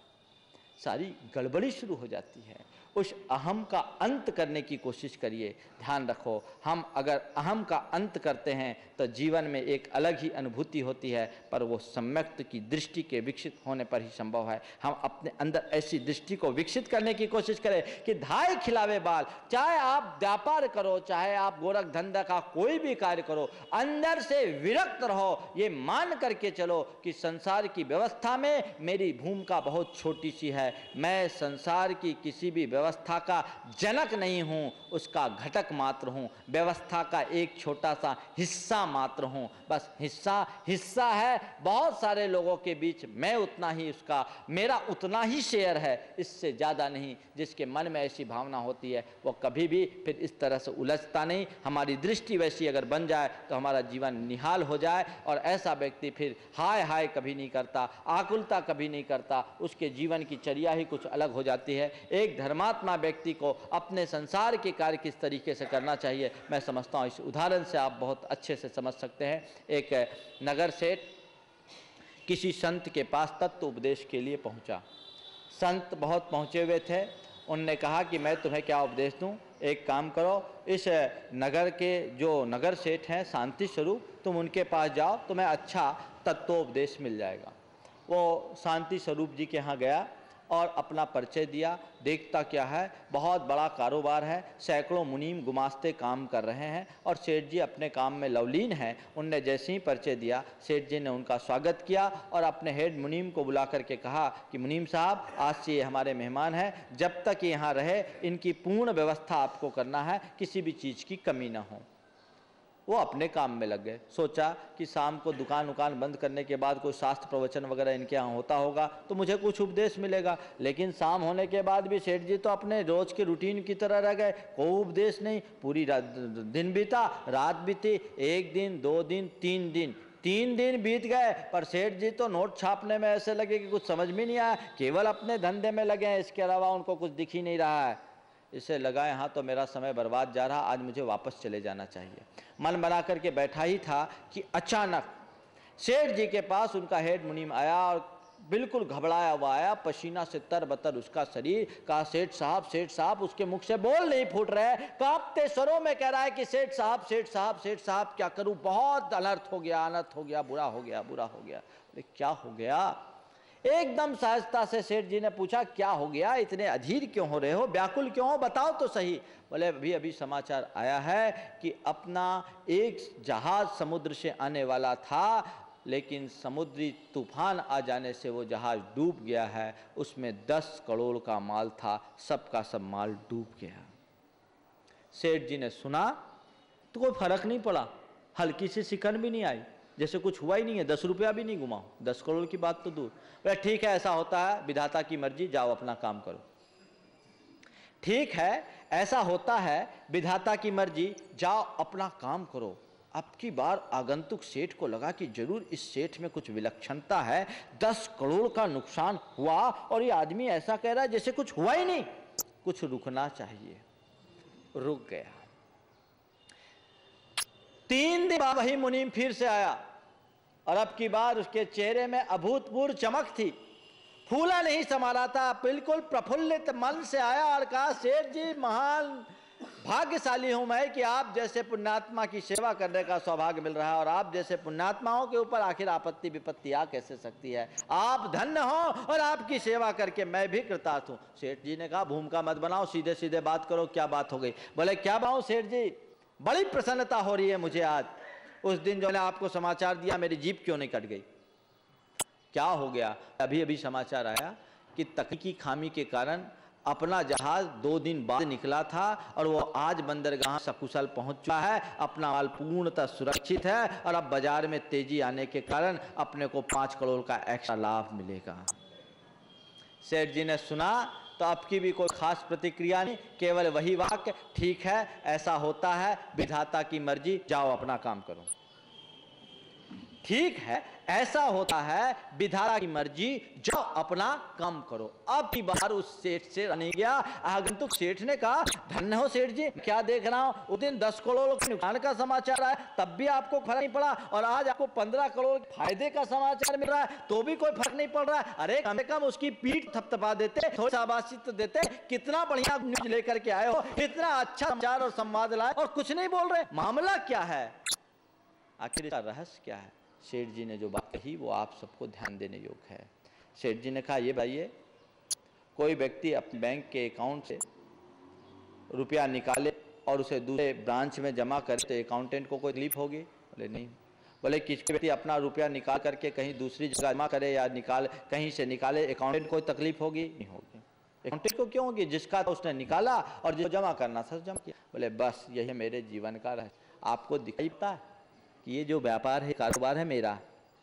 सारी गड़बड़ी शुरू हो जाती है। उस अहम का अंत करने की कोशिश करिए। ध्यान रखो, हम अगर अहम का अंत करते हैं तो जीवन में एक अलग ही अनुभूति होती है, पर वो सम्यक्त की दृष्टि के विकसित होने पर ही संभव है। हम अपने अंदर ऐसी दृष्टि को विकसित करने की कोशिश करें कि धाय खिलावे बाल। चाहे आप व्यापार करो, चाहे आप गोरख धंधा का कोई भी कार्य करो, अंदर से विरक्त रहो। ये मान करके चलो कि संसार की व्यवस्था में मेरी भूमिका बहुत छोटी सी है। मैं संसार की किसी भी व्यवस्था का जनक नहीं हूं, उसका घटक मात्र हूं, व्यवस्था का एक छोटा सा हिस्सा मात्र हूं। बस हिस्सा है बहुत सारे लोगों के बीच, मैं उतना ही उसका, मेरा उतना ही शेयर है, इससे ज़्यादा नहीं। जिसके मन में ऐसी भावना होती है वो कभी भी फिर इस तरह से उलझता नहीं। हमारी दृष्टि वैसी अगर बन जाए तो हमारा जीवन निहाल हो जाए और ऐसा व्यक्ति फिर हाय हाय कभी नहीं करता, आकुलता कभी नहीं करता, उसके जीवन की चर्या ही कुछ अलग हो जाती है। एक धर्मात्मा व्यक्ति को अपने संसार के कार्य किस तरीके से करना चाहिए, मैं समझता हूँ इस उदाहरण से आप बहुत अच्छे से समझ सकते हैं। एक नगर सेठ किसी संत के पास तत्व उपदेश के लिए पहुंचा। संत बहुत पहुंचे हुए थे। उनने कहा कि मैं तुम्हें क्या उपदेश दूं, एक काम करो, इस नगर के जो नगर सेठ हैं शांति स्वरूप, तुम उनके पास जाओ, तुम्हें अच्छा तत्वोपदेश मिल जाएगा। वो शांति स्वरूप जी के यहाँ गया और अपना परिचय दिया। देखता क्या है, बहुत बड़ा कारोबार है, सैकड़ों मुनीम गुमास्ते काम कर रहे हैं और सेठ जी अपने काम में लवलीन हैं। उनने जैसे ही परिचय दिया, सेठ जी ने उनका स्वागत किया और अपने हेड मुनीम को बुला करके कहा कि मुनीम साहब, आज से ये हमारे मेहमान हैं, जब तक ये यहाँ रहे इनकी पूर्ण व्यवस्था आपको करना है, किसी भी चीज़ की कमी ना हो। वो अपने काम में लग गए। सोचा कि शाम को दुकान उकान बंद करने के बाद कोई शास्त्र प्रवचन वगैरह इनके यहाँ होता होगा तो मुझे कुछ उपदेश मिलेगा। लेकिन शाम होने के बाद भी सेठ जी तो अपने रोज के रूटीन की तरह रह गए, कोई उपदेश नहीं। पूरी दिन बीता, रात बीती, 1 दिन 2 दिन 3 दिन बीत गए, पर सेठ जी तो नोट छापने में ऐसे लगे कि कुछ समझ में नहीं आया, केवल अपने धंधे में लगे हैं, इसके अलावा उनको कुछ दिख ही नहीं रहा है। इसे लगा यहाँ तो मेरा समय बर्बाद जा रहा, आज मुझे वापस चले जाना चाहिए। मन बना करके बैठा ही था कि अचानक सेठ जी के पास उनका हेड मुनीम आया और बिल्कुल घबराया हुआ आया, पसीना से तरबतर उसका शरीर। कहा, सेठ साहब। उसके मुख से बोल नहीं फूट रहे, कांपते स्वरों में कह रहा है कि सेठ साहब क्या करूं, बहुत अनर्थ हो गया, बुरा हो गया। बोले क्या हो गया? एकदम सहजता से सेठ जी ने पूछा, क्या हो गया, इतने अधीर क्यों हो रहे हो, व्याकुल क्यों हो, बताओ तो सही। बोले अभी समाचार आया है कि अपना एक जहाज समुद्र से आने वाला था, लेकिन समुद्री तूफान आ जाने से वो जहाज डूब गया है। उसमें 10 करोड़ का माल था, सबका सब माल डूब गया। सेठ जी ने सुना तो कोई फर्क नहीं पड़ा, हल्की सी सिकन भी नहीं आई, जैसे कुछ हुआ ही नहीं है, 10 रुपया भी नहीं घुमा। 10 करोड़ की बात तो दूर। बोले ठीक है, ऐसा होता है, विधाता की मर्जी, जाओ अपना काम करो। ठीक है, ऐसा होता है, विधाता की मर्जी, जाओ अपना काम करो। अब की बार आगंतुक सेठ को लगा कि जरूर इस सेठ में कुछ विलक्षणता है। 10 करोड़ का नुकसान हुआ और ये आदमी ऐसा कह रहा है जैसे कुछ हुआ ही नहीं, कुछ रुकना चाहिए। रुक गया। 3 दिन बाद वही मुनीम फिर से आया और अब की बार उसके चेहरे में अभूतपूर्व चमक थी, फूला नहीं समा रहा था, बिल्कुल प्रफुल्लित मन से आया और कहा, सेठ जी, महान भाग्यशाली हूं मैं कि आप जैसे पुण्यात्मा की सेवा करने का सौभाग्य मिल रहा है, और आप जैसे पुण्यात्माओं के ऊपर आखिर आपत्ति विपत्ति आ कैसे सकती है। आप धन्य हो और आपकी सेवा करके मैं भी कृतार्थ हूं। सेठ जी ने कहा भूमिका मत बनाओ, सीधे सीधे बात करो, क्या बात हो गई। बोले क्या बनाऊं सेठ जी, बड़ी प्रसन्नता हो रही है मुझे आज। उस दिन जो मैंने आपको समाचार दिया मेरी जीभ क्यों नहीं कट गई। क्या हो गया। अभी अभी समाचार आया कि तकनीकी खामी के कारण अपना जहाज 2 दिन बाद निकला था और वो आज बंदरगाह सकुशल पहुंच चुका है, अपना माल पूर्णतः सुरक्षित है और अब बाजार में तेजी आने के कारण अपने को 5 करोड़ का एक्स्ट्रा लाभ मिलेगा। सेठ जी ने सुना तो आपकी भी कोई खास प्रतिक्रिया नहीं, केवल वही वाक्य, ठीक है ऐसा होता है, विधाता की मर्जी, जाओ अपना काम करो। ठीक है ऐसा होता है, विधाता की मर्जी, जाओ अपना काम करो। अब की बार उस सेठ से नहीं गया। आगंतुक सेठ ने कहा धन्य हो सेठ जी, क्या देख रहा हूं, उस दिन 10 करोड़ के नुकसान का समाचार आया तब भी आपको फर्क नहीं पड़ा, और आज आपको 15 करोड़ फायदे का समाचार मिल रहा है तो भी कोई फर्क नहीं पड़ रहा है। अरे कम से कम उसकी पीठ थपथपा देते, थोड़ी शाबाशी तो देते। कितना बढ़िया न्यूज लेकर के आए हो, इतना अच्छा समाचार और संवाद लाए और कुछ नहीं बोल रहे, मामला क्या है, आखिर इसका रहस्य क्या है। सेठ जी ने जो बात कही वो आप सबको ध्यान देने योग्य है। सेठ जी ने कहा ये बताइए, कोई व्यक्ति अपने बैंक के अकाउंट से रुपया निकाले और उसे दूसरे ब्रांच में जमा करे तो अकाउंटेंट को कोई तकलीफ होगी। बोले नहीं। बोले किसी व्यक्ति अपना रुपया निकाल करके कहीं दूसरी जगह जमा करे या कहीं से निकाले, अकाउंटेंट को तकलीफ होगी? नहीं होगी। अकाउंटेंट को क्यों होगी, जिसका तो उसने निकाला और जो जमा करना था जमा किया। बोले बस यही मेरे जीवन का रहस्य। आपको दिखाई पड़ता है कि ये जो व्यापार है, कारोबार है मेरा,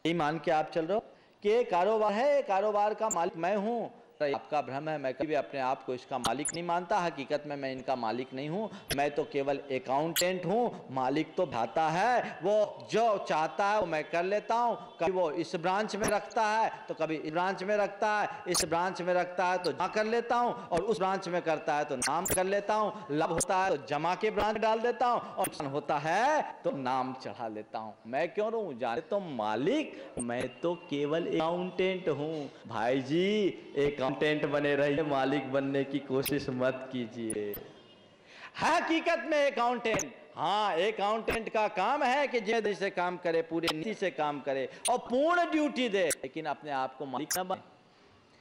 यही मान के आप चल रहे हो कि ये कारोबार है, कारोबार का मालिक मैं हूँ। आपका भ्रम है, मैं कभी अपने आप को इसका मालिक नहीं मानता। हकीकत में मैं इनका मालिक नहीं हूँ, मैं तो केवल अकाउंटेंट हूँ। मालिक तो भाता है, वो जो चाहता है वो मैं कर लेता हूँ। कभी वो इस ब्रांच में रखता है तो कभी इस ब्रांच में रखता है, इस ब्रांच में रखता है तो जमा कर लेता हूँ, और उस ब्रांच में करता है तो नाम कर लेता हूँ। लाभ होता है तो जमा के ब्रांच डाल देता हूँ, और नुकसान होता है तो नाम चढ़ा लेता हूँ। मैं क्यों रहूँ जाने तो मालिक, मैं तो केवल अकाउंटेंट हूँ। भाई जी अकाउंटेंट बने रहिए, मालिक बनने की कोशिश मत कीजिए। हकीकत में अकाउंटेंट, हाँ अकाउंटेंट का काम है कि जिम्मेदारी से काम करे, पूरी नीति से काम करे और पूर्ण ड्यूटी दे, लेकिन अपने आप को मालिक न बने।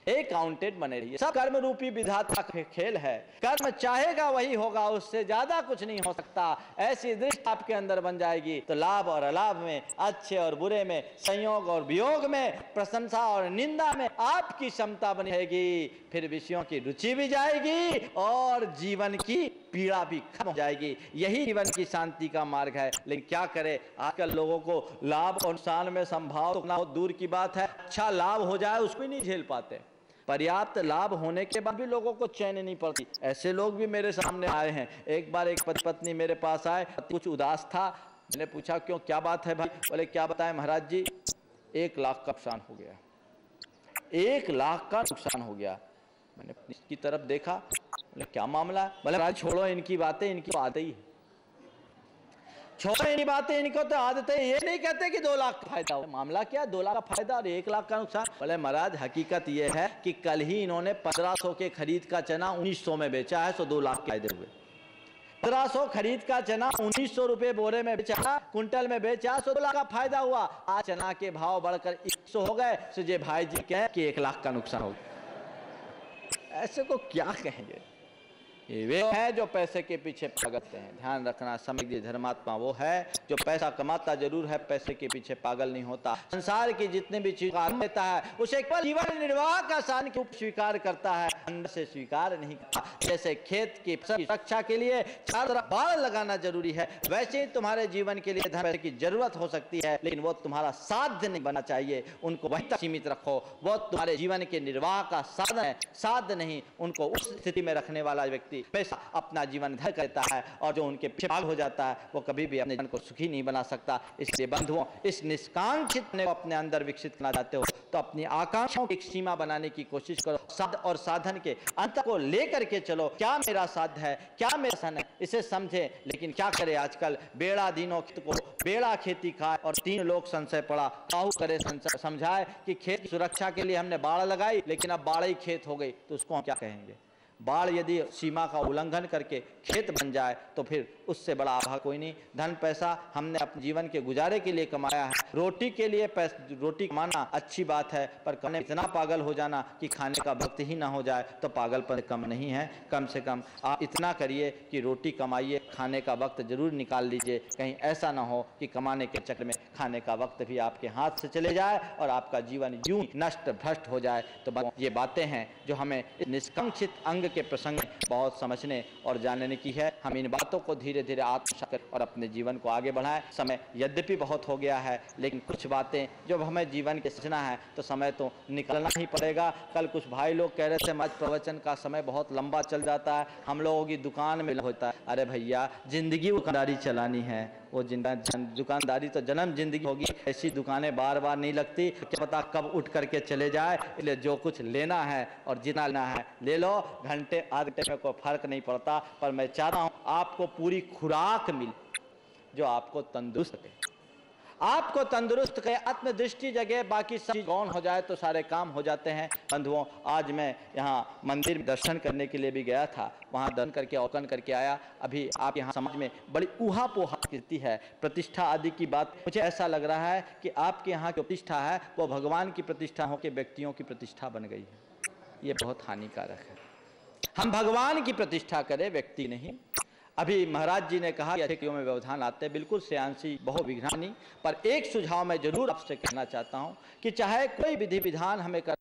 अकाउंटेंट बने रहिए। सब कर्म रूपी विधाता का खेल है, कर्म चाहेगा वही होगा, उससे ज्यादा कुछ नहीं हो सकता। ऐसी दृष्टि आपके अंदर बन जाएगी तो लाभ और अलाभ में, अच्छे और बुरे में, संयोग और वियोग में, प्रशंसा और निंदा में आपकी क्षमता बनी रहेगी। फिर विषयों की रुचि भी जाएगी और जीवन की पीड़ा भी खत्म हो जाएगी। यही जीवन की शांति का मार्ग है। लेकिन क्या करे, आजकल लोगों को लाभ और नुकसान में संभाव तो बहुत दूर की बात है, अच्छा लाभ हो जाए उसको ही नहीं झेल पाते। पर्याप्त लाभ होने के बाद भी लोगों को चैन नहीं पड़ती। ऐसे लोग भी मेरे सामने आए हैं। एक बार एक पति पत्नी मेरे पास आए, कुछ उदास था। मैंने पूछा क्यों, क्या बात है भाई? बोले क्या बताएं महाराज जी, 1 लाख का नुकसान हो गया। 1 लाख का नुकसान हो गया। मैंने इसकी तरफ देखा, बोले क्या मामला है? बोले महाराज छोड़ो इनकी बातें, इनकी तो आदत ही है। छोड़ो इनकी बातें, इनको तो आदत है। ये नहीं कहते कि 2 लाख का फायदा हो। मामला क्या, 2 लाख का फायदा और 1 लाख का नुकसान? बोले महाराज हकीकत ये है कि कल ही इन्होंने 1500 के खरीद का चना 1900 में बेचा है, 2 लाख के फायदे हुए। 1500 खरीद का चना 1900 रुपए बोरे में बेचा, कुंटल में बेचा, 2 लाख का फायदा हुआ। आज चना के भाव बढ़कर 100 हो गए, सुजय भाई जी कहे कि 1 लाख का नुकसान हो गया। ऐसे को क्या कहेंगे? वे है जो पैसे के पीछे पागलते हैं। ध्यान रखना, समझिए धर्मात्मा वो है जो पैसा कमाता जरूर है, पैसे के पीछे पागल नहीं होता। संसार की जितने भी चीज लेता है उसे केवल जीवन निर्वाह का साधन के रूप स्वीकार करता है, अंदर से स्वीकार नहीं करता। जैसे खेत की फसल की रक्षा के लिए चारों तरफ बाड़ लगाना जरूरी है, वैसे ही तुम्हारे जीवन के लिए धन की जरूरत हो सकती है, लेकिन वो तुम्हारा साध्य नहीं बनना चाहिए। उनको वहीं तक सीमित रखो, वो तुम्हारे जीवन के निर्वाह का साधन है, साध्य नहीं। उनको उस स्थिति में रखने वाला व्यक्ति पैसा अपना जीवन धर करता है, और जो उनके पीछे पागल हो जाता है वो कभी भी अपने जीवन को सुखी नहीं बना सकता। इसलिए बंधुओं, इस निष्कांक्षित को अपने अंदर विकसित करना चाहते हो तो अपनी आकांक्षाओं की एक सीमा बनाने की कोशिश करो। साध्य और साधन के अंतर को लेकर के चलो। क्या मेरा साध्य है, क्या मेरा साधन है, इसे समझे। लेकिन क्या करे, आजकल बेड़ा दीनों को बेड़ा खेती खाए और 3 लोग संशय पड़ा। काहू करे समझाए कि खेत की सुरक्षा के लिए हमने बाड़ लगाई, लेकिन अब बाड़ ही खेत हो गई, तो उसको हम क्या कहेंगे? बाढ़ यदि सीमा का उल्लंघन करके खेत बन जाए तो फिर उससे बड़ा आभा कोई नहीं। धन पैसा हमने अपने जीवन के गुजारे के लिए कमाया है, रोटी के लिए रोटी कमाना अच्छी बात है, पर कमाने इतना पागल हो जाना कि खाने का वक्त ही ना हो जाए तो पागलपन कम नहीं है। कम से कम आप इतना करिए कि रोटी कमाइए, खाने का वक्त जरूर निकाल लीजिए। कहीं ऐसा ना हो कि कमाने के चक्कर में खाने का वक्त भी आपके हाथ से चले जाए और आपका जीवन यूं नष्ट भ्रष्ट हो जाए। तो ये बातें हैं जो हमें निष्कांक्षित अंग के प्रसंग में बहुत समझने और जानने की है। हम इन बातों को धीरे धीरे आत्मसात कर और अपने जीवन को आगे बढ़ाएं। समय यद्यपि बहुत हो गया है, लेकिन कुछ बातें जब हमें जीवन के सीखना है तो समय तो निकलना ही पड़ेगा। कल कुछ भाई लोग कह रहे थे मत प्रवचन का समय बहुत लंबा चल जाता है, हम लोगों की दुकान में होता है। अरे भैया, जिंदगी दुकानदारी चलानी है, वो दुकानदारी तो जन्म जिंदगी होगी। ऐसी दुकानें बार बार नहीं लगती, क्या पता कब उठ करके चले जाए। इसलिए जो कुछ लेना है और जितना लेना है ले लो, घंटे आधे घंटे में कोई फर्क नहीं पड़ता। पर मैं चाहता हूं आपको पूरी खुराक मिले जो आपको तंदुरुस्त करे, आपको तंदुरुस्त करे, आत्मदृष्टि जगे, बाकी सब गौण हो जाए तो सारे काम हो जाते हैं। बंधुओं, आज मैं यहाँ मंदिर में दर्शन करने के लिए भी गया था, वहाँ दर्शन करके अवलोकन करके आया। अभी आप यहाँ समाज में बड़ी ऊहा-पोहा स्थिति है, प्रतिष्ठा आदि की बात। मुझे ऐसा लग रहा है कि आपके यहाँ जो प्रतिष्ठा है वो भगवान की प्रतिष्ठा हो के व्यक्तियों की प्रतिष्ठा बन गई है। ये बहुत हानिकारक है। हम भगवान की प्रतिष्ठा करें, व्यक्ति नहीं। अभी महाराज जी ने कहा कि अच्छे में व्यवधान आते हैं, बिल्कुल श्रेयांशी बहु विघ्नानी। पर एक सुझाव मैं जरूर आपसे कहना चाहता हूं कि चाहे कोई विधि विधान हमें कर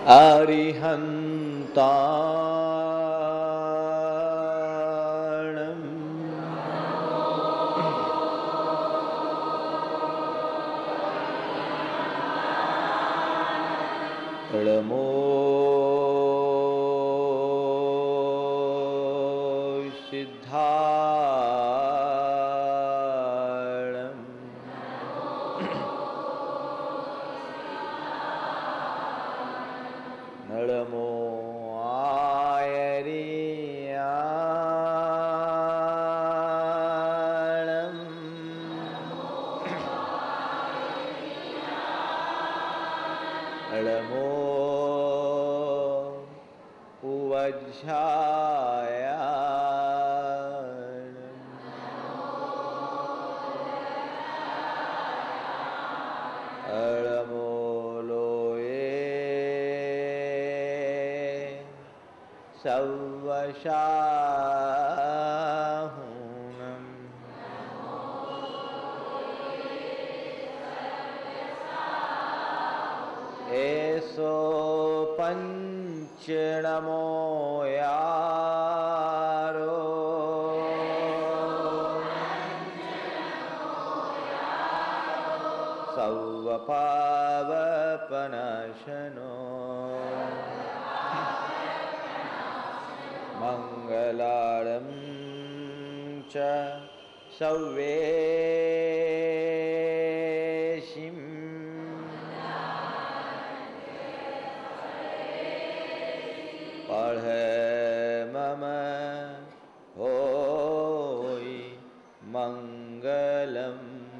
अरिहन्ताणम् नमो सिद्धाणम् नमो आयर्याणम् नमो उवज्झायाणम् नमो लोये सव्वशाहुनम् एसो पंचनमो यारो सव्वपावपनाशनो मंगलारं च सव्वेशिं पढ़ मम होई मंगलम्।